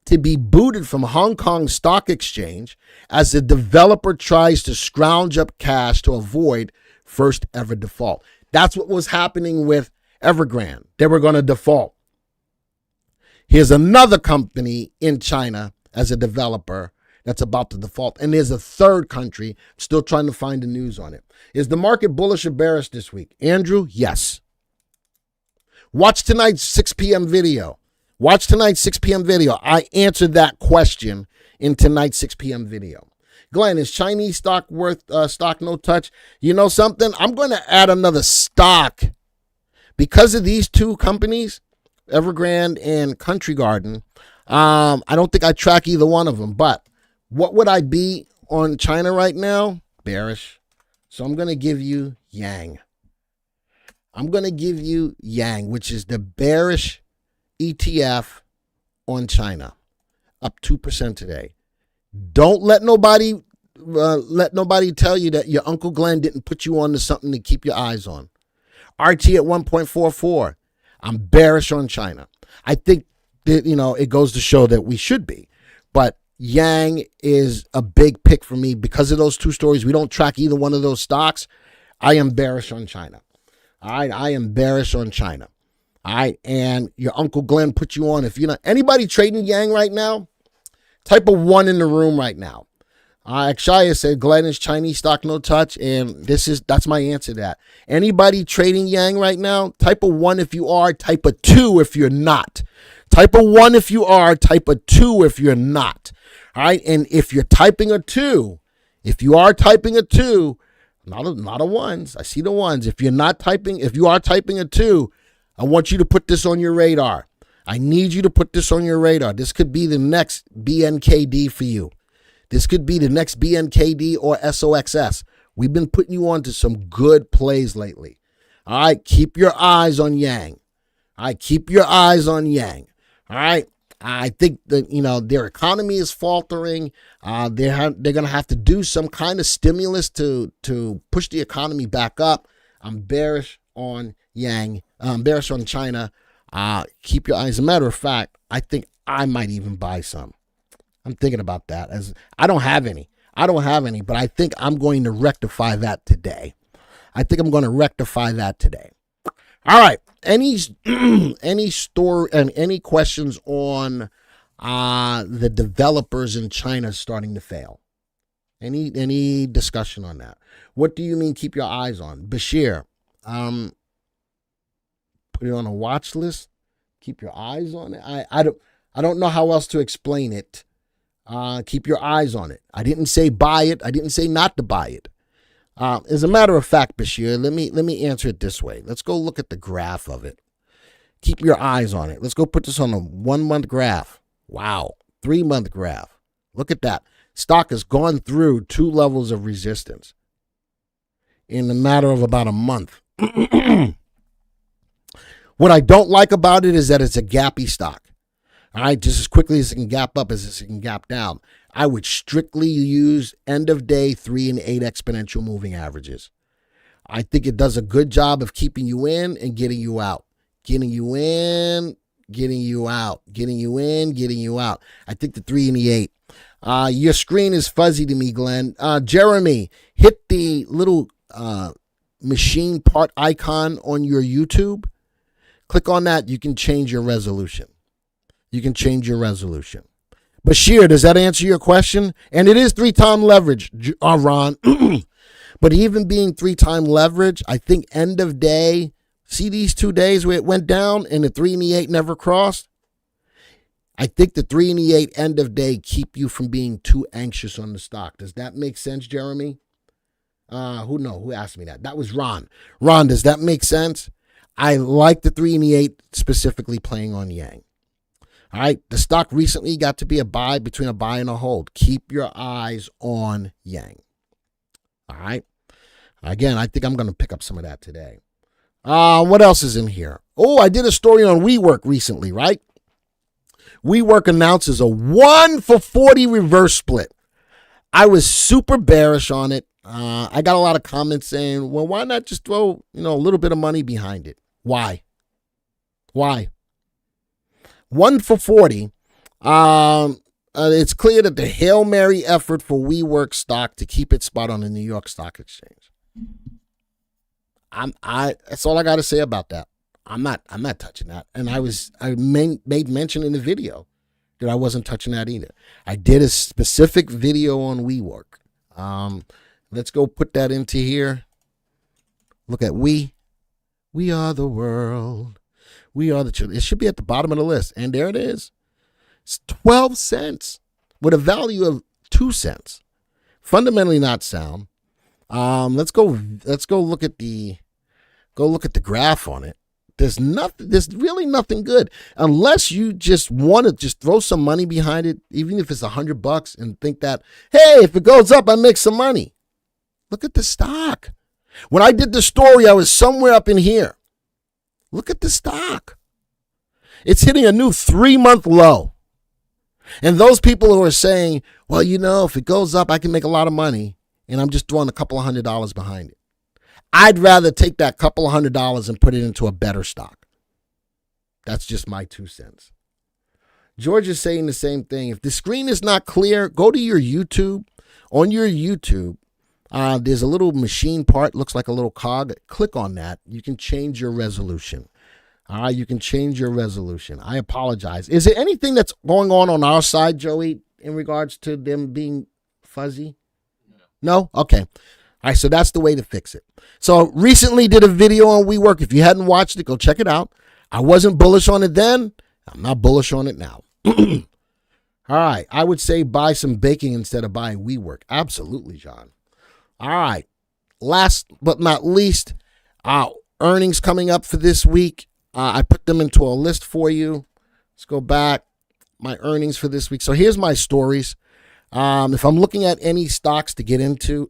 to be booted from Hong Kong Stock Exchange as the developer tries to scrounge up cash to avoid first ever default. That's what was happening with Evergrande. They were going to default. Here's another company in China as a developer that's about to default. And there's a third country. Still trying to find the news on it. Is the market bullish or bearish this week? Andrew, yes. Watch tonight's 6 p.m. video. Watch tonight's 6 p.m. video. I answered that question in tonight's 6 p.m. video. Glenn, is Chinese stock worth stock no touch? You know something? I'm going to add another stock. Because of these two companies, Evergrande and Country Garden, I don't think I track either one of them. But what would I be on China right now? Bearish. So I'm going to give you Yang. I'm going to give you Yang, which is the bearish ETF on China, up 2% today. Don't let nobody tell you that your Uncle Glenn didn't put you on to something to keep your eyes on. RT at 1.44. I'm bearish on China. I think that, it goes to show that we should be. But Yang is a big pick for me because of those two stories. We don't track either one of those stocks. I am bearish on China. All right, I am bearish on China. All right, and your Uncle Glenn put you on. If you're not anybody trading Yang right now, type of one in the room right now. Akshaya said Glenn is Chinese stock no touch, and that's my answer to that. Anybody trading Yang right now, type of one if you are, type of two if you're not. Type of one if you are, type of two if you're not. All right, and if you're typing a two, if you are typing a two, not a ones. I see the ones. If you are typing a two, I want you to put this on your radar. I need you to put this on your radar. This could be the next BNKD for you. This could be the next BNKD or SOXS. We've been putting you on to some good plays lately. All right, keep your eyes on Yang. All right, keep your eyes on Yang. All right. I think that, their economy is faltering. They're going to have to do some kind of stimulus to push the economy back up. I'm bearish on Yang. I'm bearish on China. Keep your eyes. As a matter of fact, I think I might even buy some. I'm thinking about that. As I don't have any. But I think I'm going to rectify that today. All right. Any story and any questions on the developers in China starting to fail? Any discussion on that? What do you mean keep your eyes on? Bashir, put it on a watch list. Keep your eyes on it. I don't know how else to explain it. Keep your eyes on it. I didn't say buy it. I didn't say not to buy it. As a matter of fact, Bashir, let me answer it this way. Let's go look at the graph of it. Keep your eyes on it. Let's go put this on a 1 month graph. Wow. 3 month graph. Look at that. Stock has gone through 2 levels of resistance in a matter of about a month. What I don't like about it is that it's a gappy stock. All right, just as quickly as it can gap up as it can gap down. I would strictly use end of day 3 and 8 exponential moving averages. I think it does a good job of keeping you in and getting you out. Getting you in, getting you out. Getting you in, getting you out. I think the 3 and the 8. Your screen is fuzzy to me, Glenn. Jeremy, hit the little machine part icon on your YouTube. Click on that. You can change your resolution. Bashir, does that answer your question? And it is 3-time leverage, Ron. But even being 3-time leverage, I think end of day, see these 2 days where it went down and the 3 and the 8 never crossed? I think the 3 and the 8 end of day keep you from being too anxious on the stock. Does that make sense, Jeremy? Who asked me that? That was Ron. Ron, does that make sense? I like the 3 and the 8 specifically playing on Yang. All right, the stock recently got to be a buy, between a buy and a hold. Keep your eyes on Yang. All right. Again, I think I'm going to pick up some of that today. What else is in here? Oh, I did a story on WeWork recently, right? WeWork announces a 1-for-40 reverse split. I was super bearish on it. I got a lot of comments saying, well, why not just throw, a little bit of money behind it? Why? 1 for 40. It's clear that the Hail Mary effort for WeWork stock to keep its spot on the New York Stock Exchange. That's all I got to say about that. I'm not touching that. And I made mention in the video that I wasn't touching that either. I did a specific video on WeWork. Let's go put that into here. Look at We are the world. We are the children. It should be at the bottom of the list. And there it is. It's 12 cents with a value of 2 cents. Fundamentally not sound. Let's go look at the graph on it. There's really nothing good unless you just want to just throw some money behind it, even if it's $100 and think that, hey, if it goes up, I make some money. Look at the stock. When I did the story, I was somewhere up in here. Look at the stock. It's hitting a new 3-month low. And those people who are saying, well, if it goes up, I can make a lot of money, and I'm just throwing a couple of $100 behind it. I'd rather take that couple of $100 and put it into a better stock. That's just my 2 cents. George is saying the same thing. If the screen is not clear, go to your YouTube. On your YouTube, there's a little machine part, looks like a little cog. Click on that. You can change your resolution. All right, you can change your resolution. I apologize. Is there anything that's going on our side, Joey, in regards to them being fuzzy? No? Okay. All right, so that's the way to fix it. So recently did a video on WeWork. If you hadn't watched it, go check it out. I wasn't bullish on it then. I'm not bullish on it now. All right, I would say buy some baking instead of buying WeWork. Absolutely, John. All right, last but not least, earnings coming up for this week. I put them into a list for you. Let's go back. My earnings for this week. So here's my stories. If I'm looking at any stocks to get into,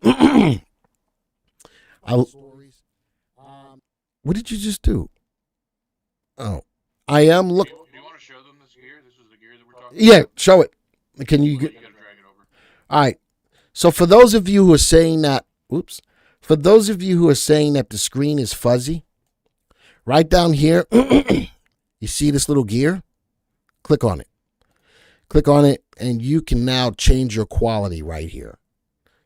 what did you just do? Oh, I am looking. Do you want to show them this gear? This is the gear that we're talking about? Yeah, show it. Can you? You got to drag it over. All right. So for those of you who are saying that, for those of you who are saying that the screen is fuzzy, right down here, you see this little gear? Click on it. Click on it, and you can now change your quality right here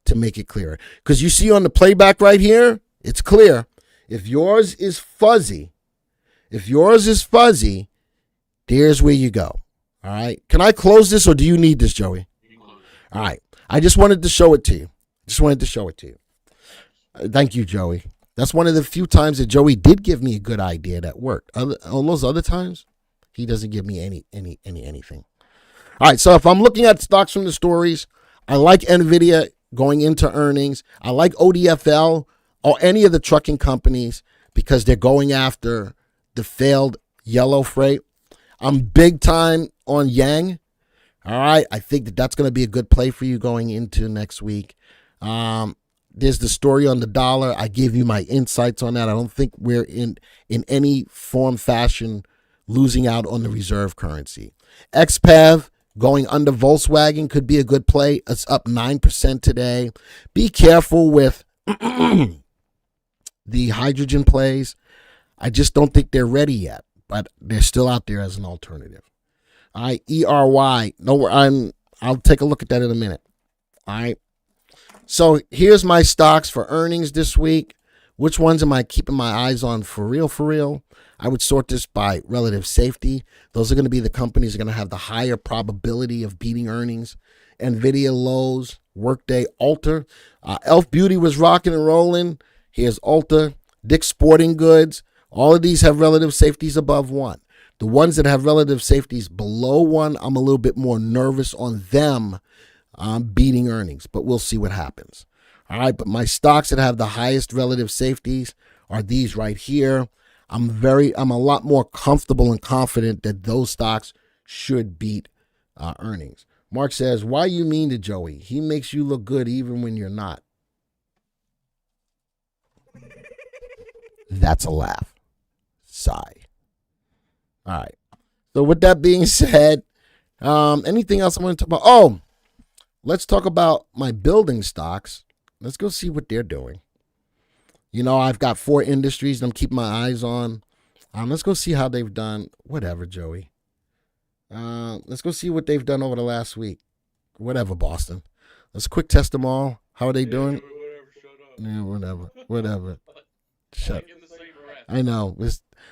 to make it clearer. Because you see on the playback right here, it's clear. If yours is fuzzy, there's where you go. All right. Can I close this, or do you need this, Joey? All right. I just wanted to show it to you. Thank you, Joey. That's one of the few times that Joey did give me a good idea that worked. On those other times, he doesn't give me anything. All right. So if I'm looking at stocks from the stories, I like Nvidia going into earnings. I like ODFL or any of the trucking companies because they're going after the failed yellow freight. I'm big time on Yang. All right. I think that's going to be a good play for you going into next week. There's the story on the dollar. I gave you my insights on that. I don't think we're in any form, fashion, losing out on the reserve currency. XPeng going under Volkswagen could be a good play. It's up 9% today. Be careful with the hydrogen plays. I just don't think they're ready yet, but they're still out there as an alternative. All right, ERY. I'll take a look at that in a minute. All right. So here's my stocks for earnings this week. Which ones am I keeping my eyes on for real? I would sort this by relative safety. Those are going to be the companies that are going to have the higher probability of beating earnings. Nvidia, Lowe's, Workday, Ulta. Elf Beauty was rocking and rolling. Here's Ulta, Dick's Sporting Goods. All of these have relative safeties above 1. The ones that have relative safeties below 1, I'm a little bit more nervous on them beating earnings, but we'll see what happens. All right, but my stocks that have the highest relative safeties are these right here. I'm a lot more comfortable and confident that those stocks should beat earnings. Mark says, why you mean to Joey? He makes you look good even when you're not. That's a laugh. Sigh. All right. So with that being said, anything else I want to talk about? Oh, let's talk about my building stocks. Let's go see what they're doing. I've got 4 industries that I'm keeping my eyes on. Let's go see how they've done. Whatever, Joey. Let's go see what they've done over the last week. Whatever, Boston. Let's quick test them all. How are they doing? Whatever. Shut. I know.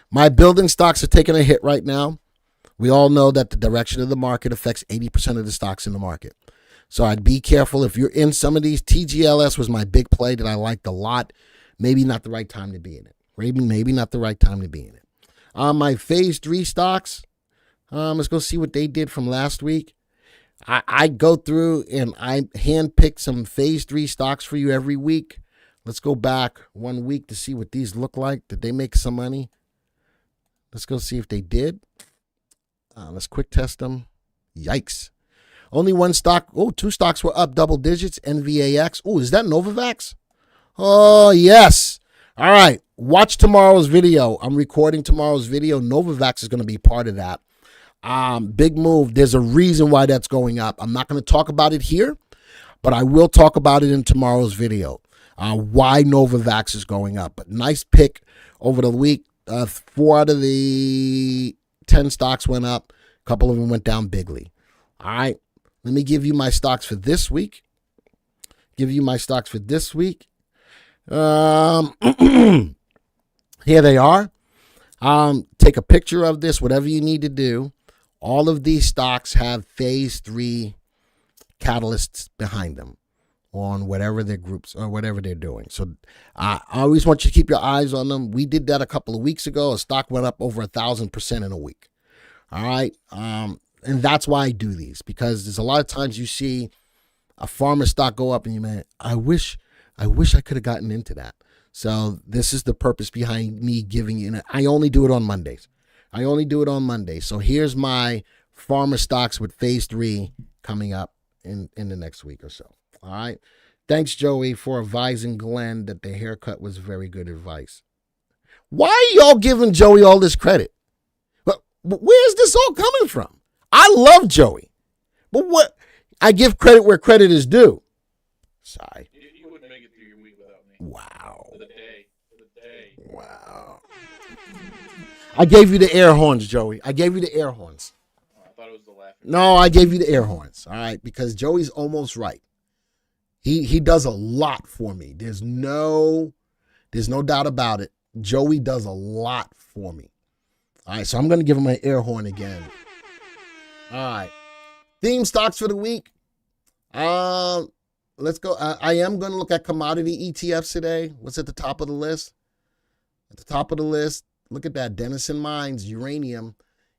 My building stocks are taking a hit right now. We all know that the direction of the market affects 80% of the stocks in the market. So I'd be careful if you're in some of these. TGLS was my big play that I liked a lot. Maybe not the right time to be in it. Maybe not the right time to be in it. My phase 3 stocks, let's go see what they did from last week. I go through and I handpick some phase 3 stocks for you every week. Let's go back 1 week to see what these look like. Did they make some money? Let's go see if they did. Let's quick test them. Yikes. Only one stock. Oh, 2 stocks were up double digits. NVAX. Oh, is that Novavax? Oh, yes. All right. Watch tomorrow's video. I'm recording tomorrow's video. Novavax is going to be part of that. Big move. There's a reason why that's going up. I'm not going to talk about it here, but I will talk about it in tomorrow's video. Why Novavax is going up. But nice pick over the week. 4 out of the 10 stocks went up. A couple of them went down bigly. All right. Let me give you my stocks for this week. Here they are. Take a picture of this, whatever you need to do. All of these stocks have phase 3 catalysts behind them on whatever their groups or whatever they're doing. So I always want you to keep your eyes on them. We did that a couple of weeks ago. A stock went up over 1,000% in a week. All right. And that's why I do these, because there's a lot of times you see a pharma stock go up and you man, I wish I could have gotten into that. So this is the purpose behind me giving you. I only do it on Mondays. So here's my pharma stocks with phase 3 coming up in the next week or so. All right. Thanks, Joey, for advising Glenn that the haircut was very good advice. Why are y'all giving Joey all this credit? But where's this all coming from? I love Joey, but what? I give credit where credit is due. Sigh. You wouldn't make it through your week without me. Wow. For the day. Wow. I gave you the air horns, Joey. I thought it was the laughing No, I gave you the air horns, all right, because Joey's almost right. He does a lot for me. There's no doubt about it. Joey does a lot for me. All right, so I'm going to give him an air horn again. All right. Theme stocks for the week. Let's go. I am going to look at commodity ETFs today. What's at the top of the list? At the top of the list, look at that. Denison Mines, uranium.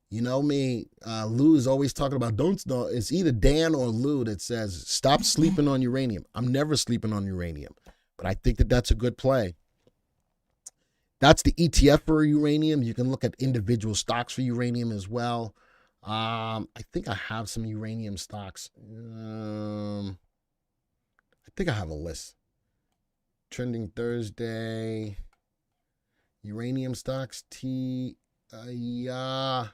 You know me, Lou's always talking about don't. It's either Dan or Lou that says stop sleeping on uranium. I'm never sleeping on uranium, but I think that that's a good play. That's the ETF for uranium. You can look at individual stocks for uranium as well. I think I have some uranium stocks. I think I have a list. Trending Thursday. Uranium stocks. Yeah.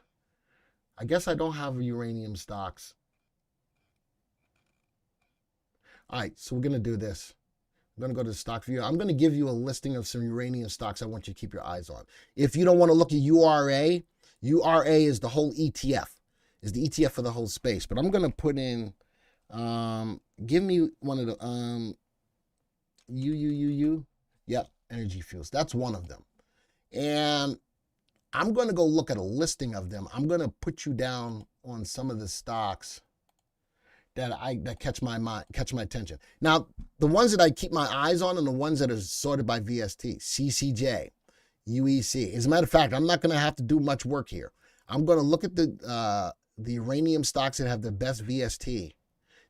I guess I don't have uranium stocks. All right, so we're going to do this. I'm going to go to the stock view. I'm going to give you a listing of some uranium stocks I want you to keep your eyes on. If you don't want to look at URA, URA is the whole ETF, is the ETF for the whole space. But I'm going to put in, give me one of the, Yep, Energy Fuels. That's one of them. And I'm going to go look at a listing of them. I'm going to put you down on some of the stocks that catch my attention. Now, the ones that I keep my eyes on are the ones that are sorted by VST, CCJ, UEC. As a matter of fact, I'm not going to have to do much work here. I'm going to look at the uranium stocks that have the best VST.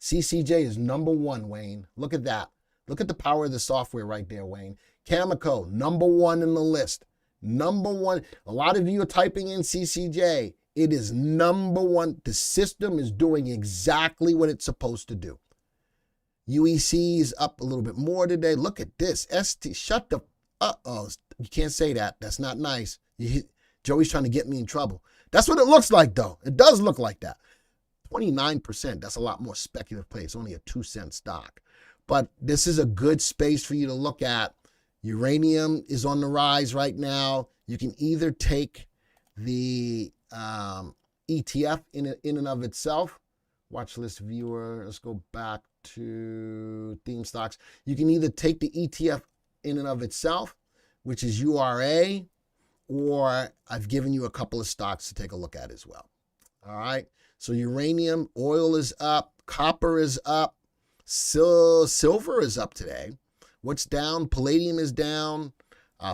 CCJ is number one, Wayne. Look at that. Look at the power of the software right there, Wayne. Cameco, number one in the list. Number one. A lot of you are typing in CCJ. It is number one. The system is doing exactly what it's supposed to do. UEC is up a little bit more today. Look at this. ST, shut the, you can't say that. That's not nice. Joey's trying to get me in trouble. That's what it looks like, though. It does look like that. 29%. That's a lot more speculative play. It's only a 2-cent stock. But this is a good space for you to look at. Uranium is on the rise right now. You can either take the ETF in and of itself. Watch list viewer. Let's go back to theme stocks. You can either take the ETF in and of itself, which is URA, or I've given you a couple of stocks to take a look at as well. All right. So uranium, oil is up, copper is up, silver is up today. What's down? Palladium is down.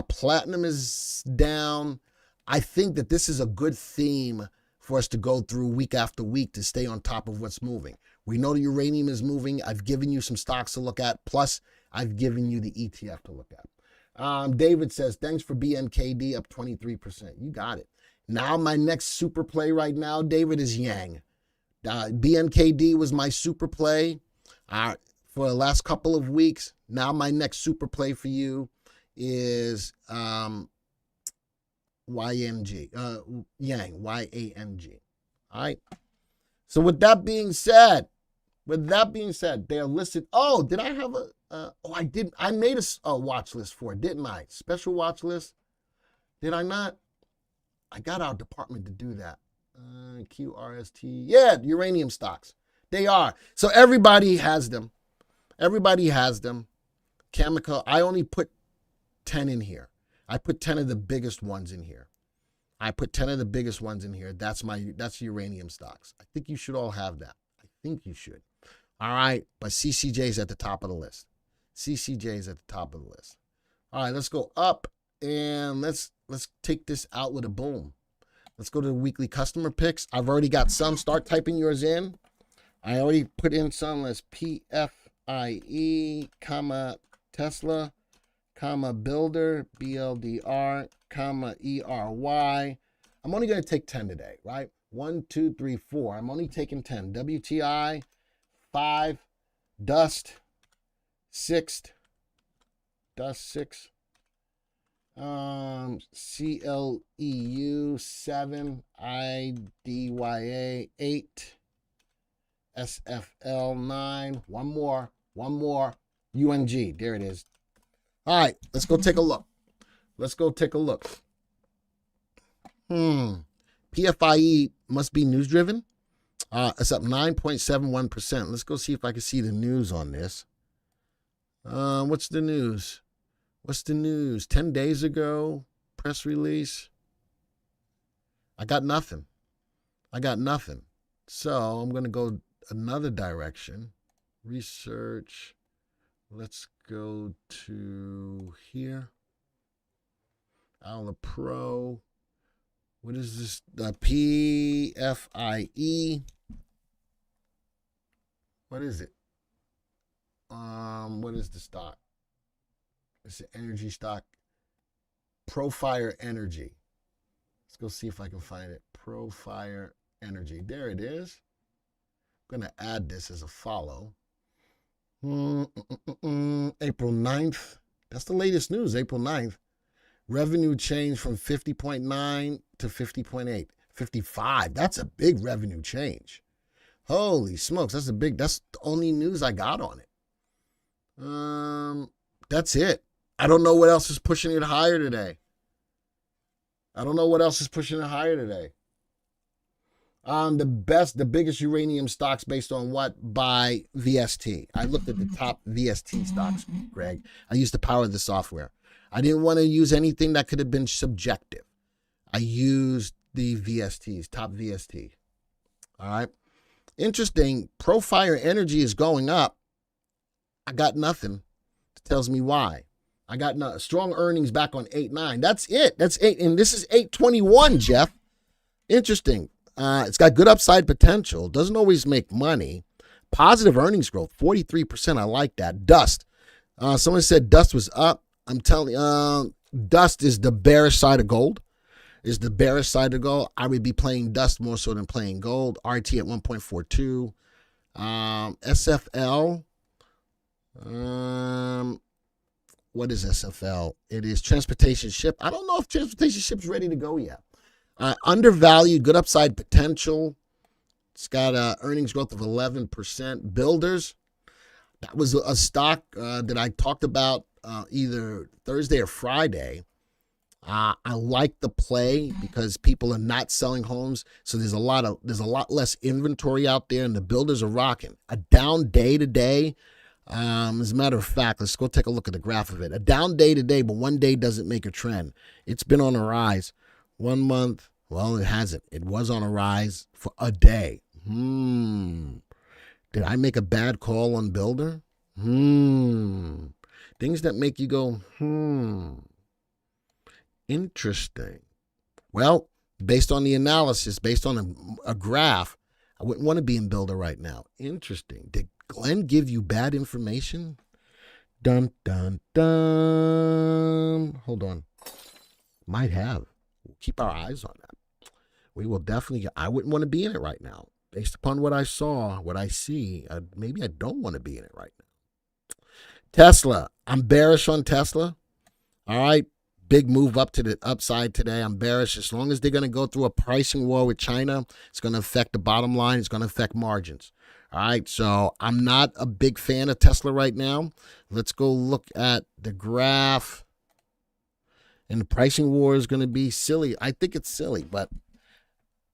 Platinum is down. I think that this is a good theme for us to go through week after week to stay on top of what's moving. We know the uranium is moving. I've given you some stocks to look at. Plus, I've given you the ETF to look at. David says, thanks for BNKD up 23%. You got it. Now my next super play right now, David, is Yang. BNKD was my super play for the last couple of weeks. Now my next super play for you is YNG, Yang, YANG. All right. So with that being said, they're listed. Oh, did I have I did. I made a watch list for it, didn't I? Special watch list. Did I not? I got our department to do that. QRST. Yeah, uranium stocks. They are. So everybody has them. Everybody has them. Chemical. I only put 10 in here. I put 10 of the biggest ones in here. That's uranium stocks. I think you should all have that. I think you should. All right. But CCJ is at the top of the list. All right, let's go up and let's take this out with a boom. Let's go to the weekly customer picks. I've already got some. Start typing yours in. I already put in some. Let's PFIE, Tesla, Builder, BLDR, ERY. I'm only going to take 10 today, right? 1, 2, 3, 4. I'm only taking 10. WTI, 5, Dust, 6, CLEU, 7, IDYA, 8, SFL, 9, one more, UNG, there it is. All right, let's go take a look. PFIE must be news driven. It's up 9.71%. Let's go see if I can see the news on this. What's the news? 10 days ago, press release. I got nothing. So I'm going to go another direction. Research. Let's go to here. Our Pro. What is this? The PFIE. What is it? What is the stock? It's an energy stock. Profire Energy. Let's go see if I can find it. Profire Energy. There it is. I'm going to add this as a follow. April 9th. That's the latest news, April 9th. Revenue change from 50.9 to 50.8. 55. That's a big revenue change. Holy smokes. That's the only news I got on it. That's it. I don't know what else is pushing it higher today. The biggest uranium stocks based on what? By VST. I looked at the top VST stocks, Greg. I used the power of the software. I didn't want to use anything that could have been subjective. I used the VSTs, top VST. All right. Interesting. Profire Energy is going up. I got nothing. It tells me why. I got strong earnings back on 8.9. That's it. That's 8. And this is 8.21, Jeff. Interesting. It's got good upside potential. Doesn't always make money. Positive earnings growth, 43%. I like that. Dust. Someone said Dust was up. I'm telling you, Dust is the bearish side of gold. I would be playing Dust more so than playing gold. RT at 1.42. SFL. What is SFL? It is transportation ship. I don't know if transportation ship's ready to go yet. Undervalued, good upside potential. It's got earnings growth of 11%. Builders. That was a stock that I talked about either Thursday or Friday. I like the play because people are not selling homes, so there's a lot less inventory out there, and the builders are rocking. A down day today. As a matter of fact, let's go take a look at the graph of it. A down day today, but one day doesn't make a trend. It's been on a rise. 1 month, well, it hasn't. It was on a rise for a day. Did I make a bad call on builder? Things that make you go, Interesting. Well, based on the analysis, based on a graph, I wouldn't want to be in builder right now. Interesting. Did Glenn give you bad information? Dun, dun, dun. Hold on. Might have. We'll keep our eyes on that. We will definitely. I wouldn't want to be in it right now. Based upon what I saw, what I see, maybe I don't want to be in it right now. Tesla. I'm bearish on Tesla. All right. Big move up to the upside today. I'm bearish. As long as they're going to go through a pricing war with China, it's going to affect the bottom line. It's going to affect margins. All right. So I'm not a big fan of Tesla right now. Let's go look at the graph. And the pricing war is going to be silly. I think it's silly, but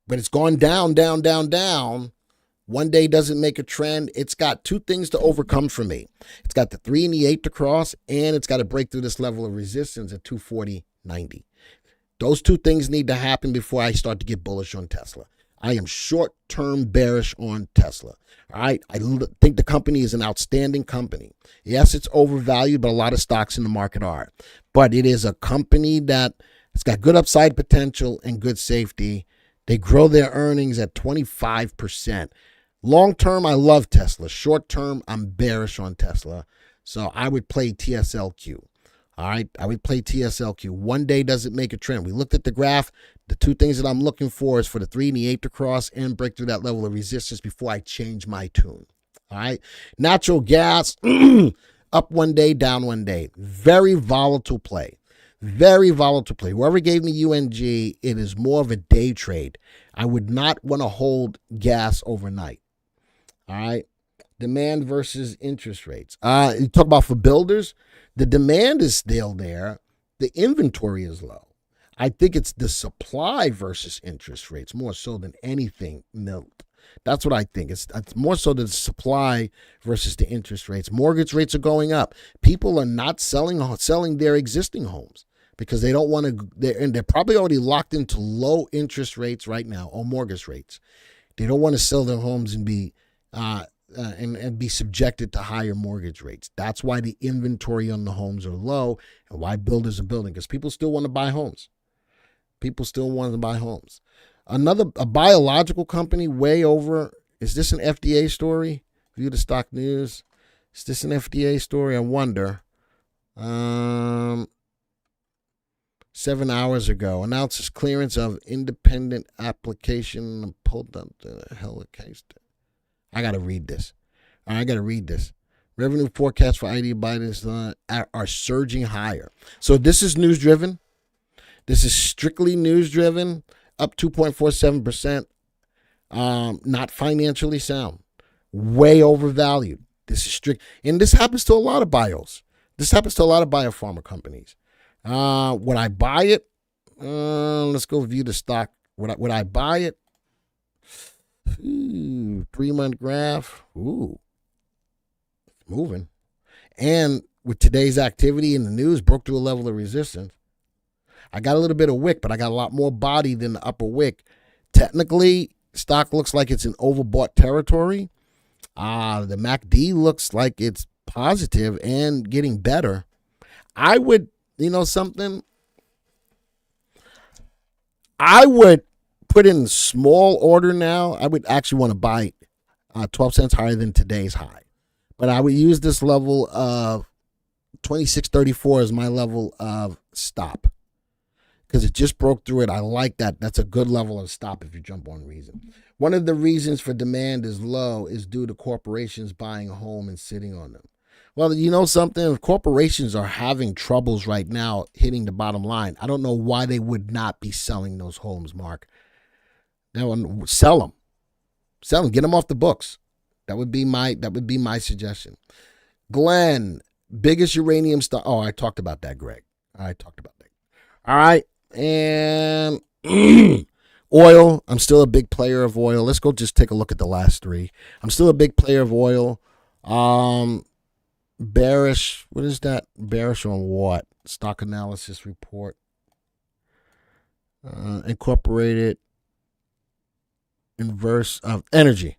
it's gone down, down, down, down. One day doesn't make a trend. It's got two things to overcome for me. It's got the 3 and the 8 to cross, and it's got to break through this level of resistance at 240.90. Those two things need to happen before I start to get bullish on Tesla. I am short-term bearish on Tesla. All right. I think the company is an outstanding company. Yes, it's overvalued, but a lot of stocks in the market are. But it is a company that has got good upside potential and good safety. They grow their earnings at 25%. Long term, I love Tesla. Short term, I'm bearish on Tesla. So I would play TSLQ. All right. I would play TSLQ. One day doesn't make a trend. We looked at the graph. The two things that I'm looking for is for the 3 and the 8 to cross and break through that level of resistance before I change my tune. All right. Natural gas, up one day, down one day. Very volatile play. Very volatile play. Whoever gave me UNG, it is more of a day trade. I would not want to hold gas overnight. All right. Demand versus interest rates. You talk about for builders, the demand is still there. The inventory is low. I think it's the supply versus interest rates more so than anything, Milt. That's what I think. It's more so the supply versus the interest rates. Mortgage rates are going up. People are not selling their existing homes because they don't want to. They're probably already locked into low interest rates right now, or mortgage rates. They don't want to sell their homes and be and be subjected to higher mortgage rates. That's why the inventory on the homes are low, and why builders are building, because people still want to buy homes. People still want to buy homes. A biological company way over. Is this an FDA story? View the stock news. Is this an FDA story? I wonder. 7 hours ago, announces clearance of independent application. Pulled up the hell case. I got to read this. I got to read this. Revenue forecast for ID Biden are surging higher. So this is news driven. This is strictly news driven. Up 2.47%. Not financially sound. Way overvalued. This is strict. And this happens to a lot of bios. This happens to a lot of biopharma companies. Would I buy it? Let's go view the stock. Would I buy it? 3-month graph. Ooh. It's moving. And with today's activity in the news, broke through a level of resistance. I got a little bit of wick, but I got a lot more body than the upper wick. Technically, stock looks like it's in overbought territory. The MACD looks like it's positive and getting better. I would, something? I would put in small order now. I would actually want to buy 12 cents higher than today's high. But I would use this level of 26.34 as my level of stop, because it just broke through it. I like that. That's a good level of stop if you jump on reason. One of the reasons for demand is low is due to corporations buying a home and sitting on them. Well, you know something? Corporations are having troubles right now hitting the bottom line. I don't know why they would not be selling those homes, Mark. They would sell them. Sell them. Get them off the books. That would be my suggestion. Glenn, biggest uranium stock. Oh, I talked about that, Greg. I talked about that. All right. And oil. I'm still a big player of oil. Let's go just take a look at the last three. I'm still a big player of oil. Bearish. What is that? Bearish on what? Stock analysis report. Incorporated inverse of energy.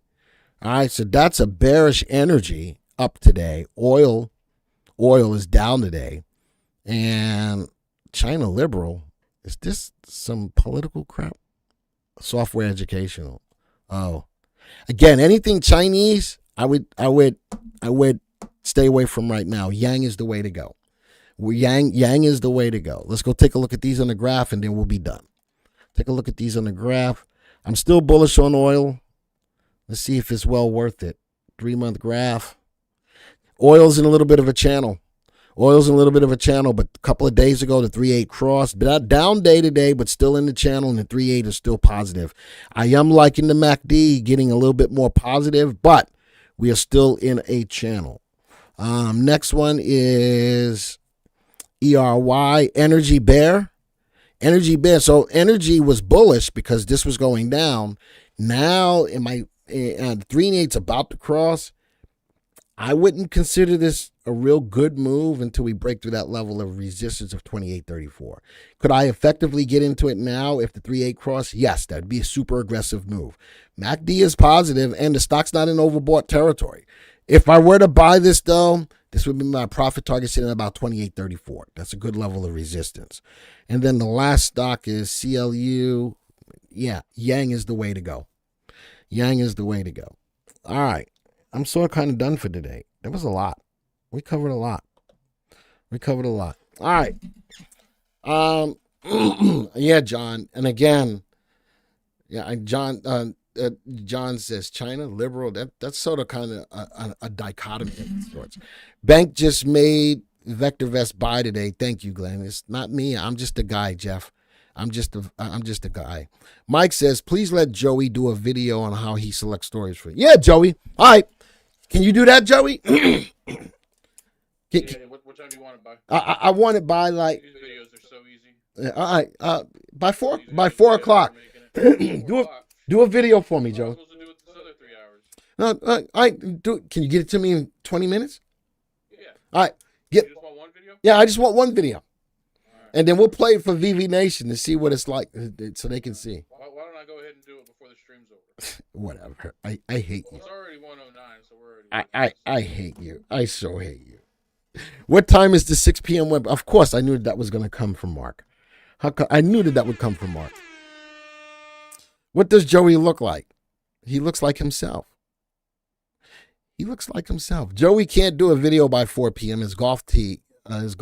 All right. So that's a bearish energy up today. Oil is down today. And China liberal. Is this some political crap? Software educational. Oh, again, anything Chinese, I would stay away from right now. Yang is the way to go. Yang is the way to go. Let's go take a look at these on the graph, and then we'll be done. Take a look at these on the graph. I'm still bullish on oil. Let's see if it's well worth it. 3-month graph. Oil's in a little bit of a channel. But a couple of days ago, the 3.8 crossed. Down day today, but still in the channel, and the 3.8 is still positive. I am liking the MACD getting a little bit more positive, but we are still in a channel. Next one is ERY, Energy Bear. So energy was bullish because this was going down. Now, the 3.8's about to cross. I wouldn't consider this a real good move until we break through that level of resistance of 28.34. Could I effectively get into it now if the 3.8 cross? Yes, that'd be a super aggressive move. MACD is positive and the stock's not in overbought territory. If I were to buy this, though, this would be my profit target sitting at about 28.34. That's a good level of resistance. And then the last stock is CLU. Yeah, Yang is the way to go. All right. I'm sort of kind of done for today. That was a lot. We covered a lot. All right. Yeah, John. And again, John says China, liberal. That's sort of kind of a dichotomy of sorts. Bank just made VectorVest buy today. Thank you, Glenn. It's not me. I'm just a guy, Jeff. I'm just a guy. Mike says, please let Joey do a video on how he selects stories for you. Yeah, Joey. All right. Can you do that, Joey? What time do you want it by? I want it by like. These videos are so easy. All right. By 4 o'clock. Do a video for me, Joe. No, can you get it to me in 20 minutes? Yeah. All right. You just want one video? Yeah, I just want one video. All right. And then we'll play it for VV Nation to see what it's like so they can see. Why don't I go ahead and do it before the stream's over? Whatever. I hate you. It's already 1:09, so we're already. I hate you. I so hate you. What time is the 6 p.m. web? Of course, I knew that was going to come from Mark. I knew that would come from Mark. What does Joey look like? He looks like himself. He looks like himself. Joey can't do a video by 4 p.m. His golf tee is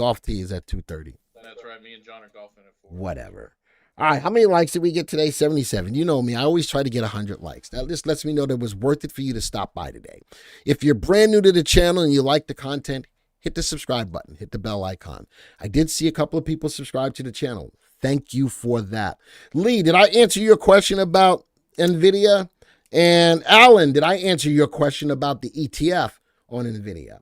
at 2:30. That's right. Me and John are golfing at 4. Whatever. All right, how many likes did we get today? 77. You know me. I always try to get 100 likes. That just lets me know that it was worth it for you to stop by today. If you're brand new to the channel and you like the content, hit the subscribe button. Hit the bell icon. I did see a couple of people subscribe to the channel. Thank you for that. Lee, did I answer your question about Nvidia? And Alan, did I answer your question about the ETF on Nvidia?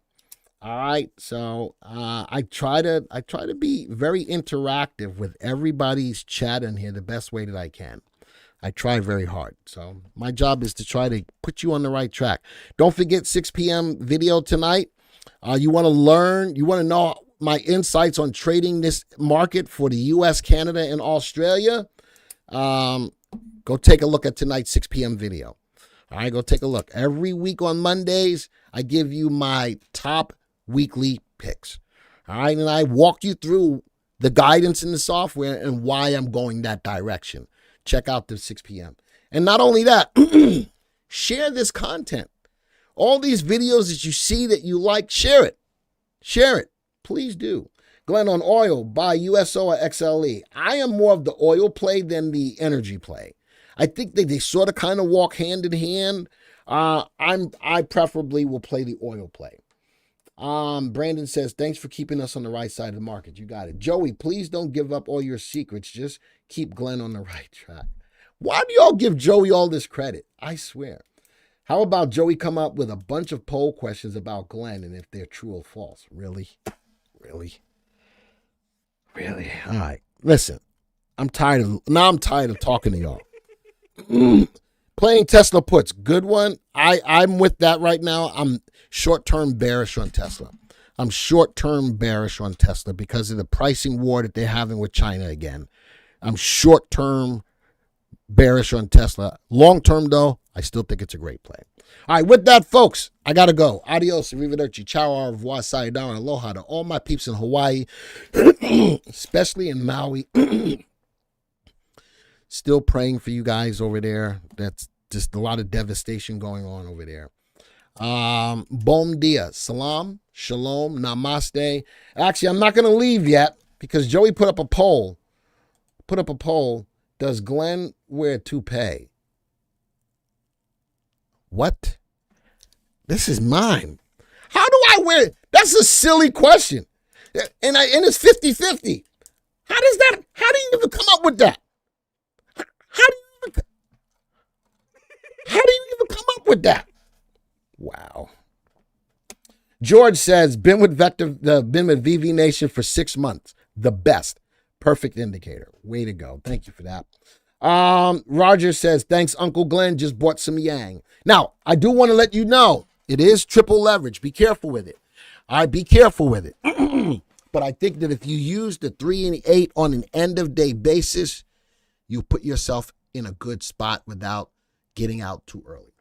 All right, so I try to be very interactive with everybody's chat in here the best way that I can. I try very hard. So my job is to try to put you on the right track. Don't forget 6 p.m. video tonight. You want to learn, you want to know my insights on trading this market for the U.S., Canada, and Australia. Go take a look at tonight's 6 p.m. video. All right, go take a look. Every week on Mondays, I give you my top weekly picks. All right, and I walk you through the guidance in the software and why I'm going that direction. Check out the 6 p.m. And not only that, share this content. All these videos that you see that you like, share it. Share it. Please do. Glenn, on oil, buy USO or XLE. I am more of the oil play than the energy play. I think they sort of kind of walk hand in hand. I preferably will play the oil play. Brandon says, thanks for keeping us on the right side of the market. You got it. Joey, please don't give up all your secrets. Just keep Glenn on the right track. Why do y'all give Joey all this credit? I swear. How about Joey come up with a bunch of poll questions about Glenn and if they're true or false? Really? Really? Really? All right. Listen, I'm tired of talking to y'all. Playing Tesla puts, good one. I'm with that right now. I'm short-term bearish on Tesla. I'm short-term bearish on Tesla because of the pricing war that they're having with China again. I'm short-term bearish on Tesla. Long-term, though, I still think it's a great play. All right, with that, folks, I got to go. Adios, arrivederci, ciao, au revoir, sayonara, aloha to all my peeps in Hawaii, especially in Maui. Still praying for you guys over there. That's just a lot of devastation going on over there. Bom dia, salam, shalom, namaste. Actually, I'm not going to leave yet because Joey put up a poll. Does Glenn wear a toupee? What? This is mine. How do I wear it? That's a silly question. And it's 50-50. How do you even come up with that? How do you even come up with that? Wow. George says, been with VV Nation for 6 months. The best. Perfect indicator. Way to go. Thank you for that. Roger says, thanks, Uncle Glenn. Just bought some Yang. Now, I do want to let you know, it is triple leverage. Be careful with it. All right, be careful with it. But I think that if you use the 3 and 8 on an end-of-day basis, you put yourself in a good spot without getting out too early.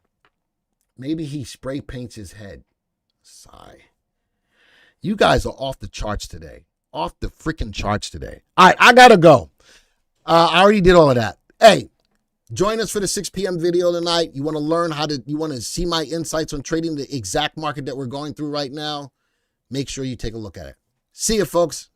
Maybe he spray paints his head. Sigh. You guys are off the charts today. Off the freaking charts today. All right, I got to go. I already did all of that. Hey, join us for the 6 p.m. video tonight. You want to learn you want to see my insights on trading the exact market that we're going through right now? Make sure you take a look at it. See you, folks.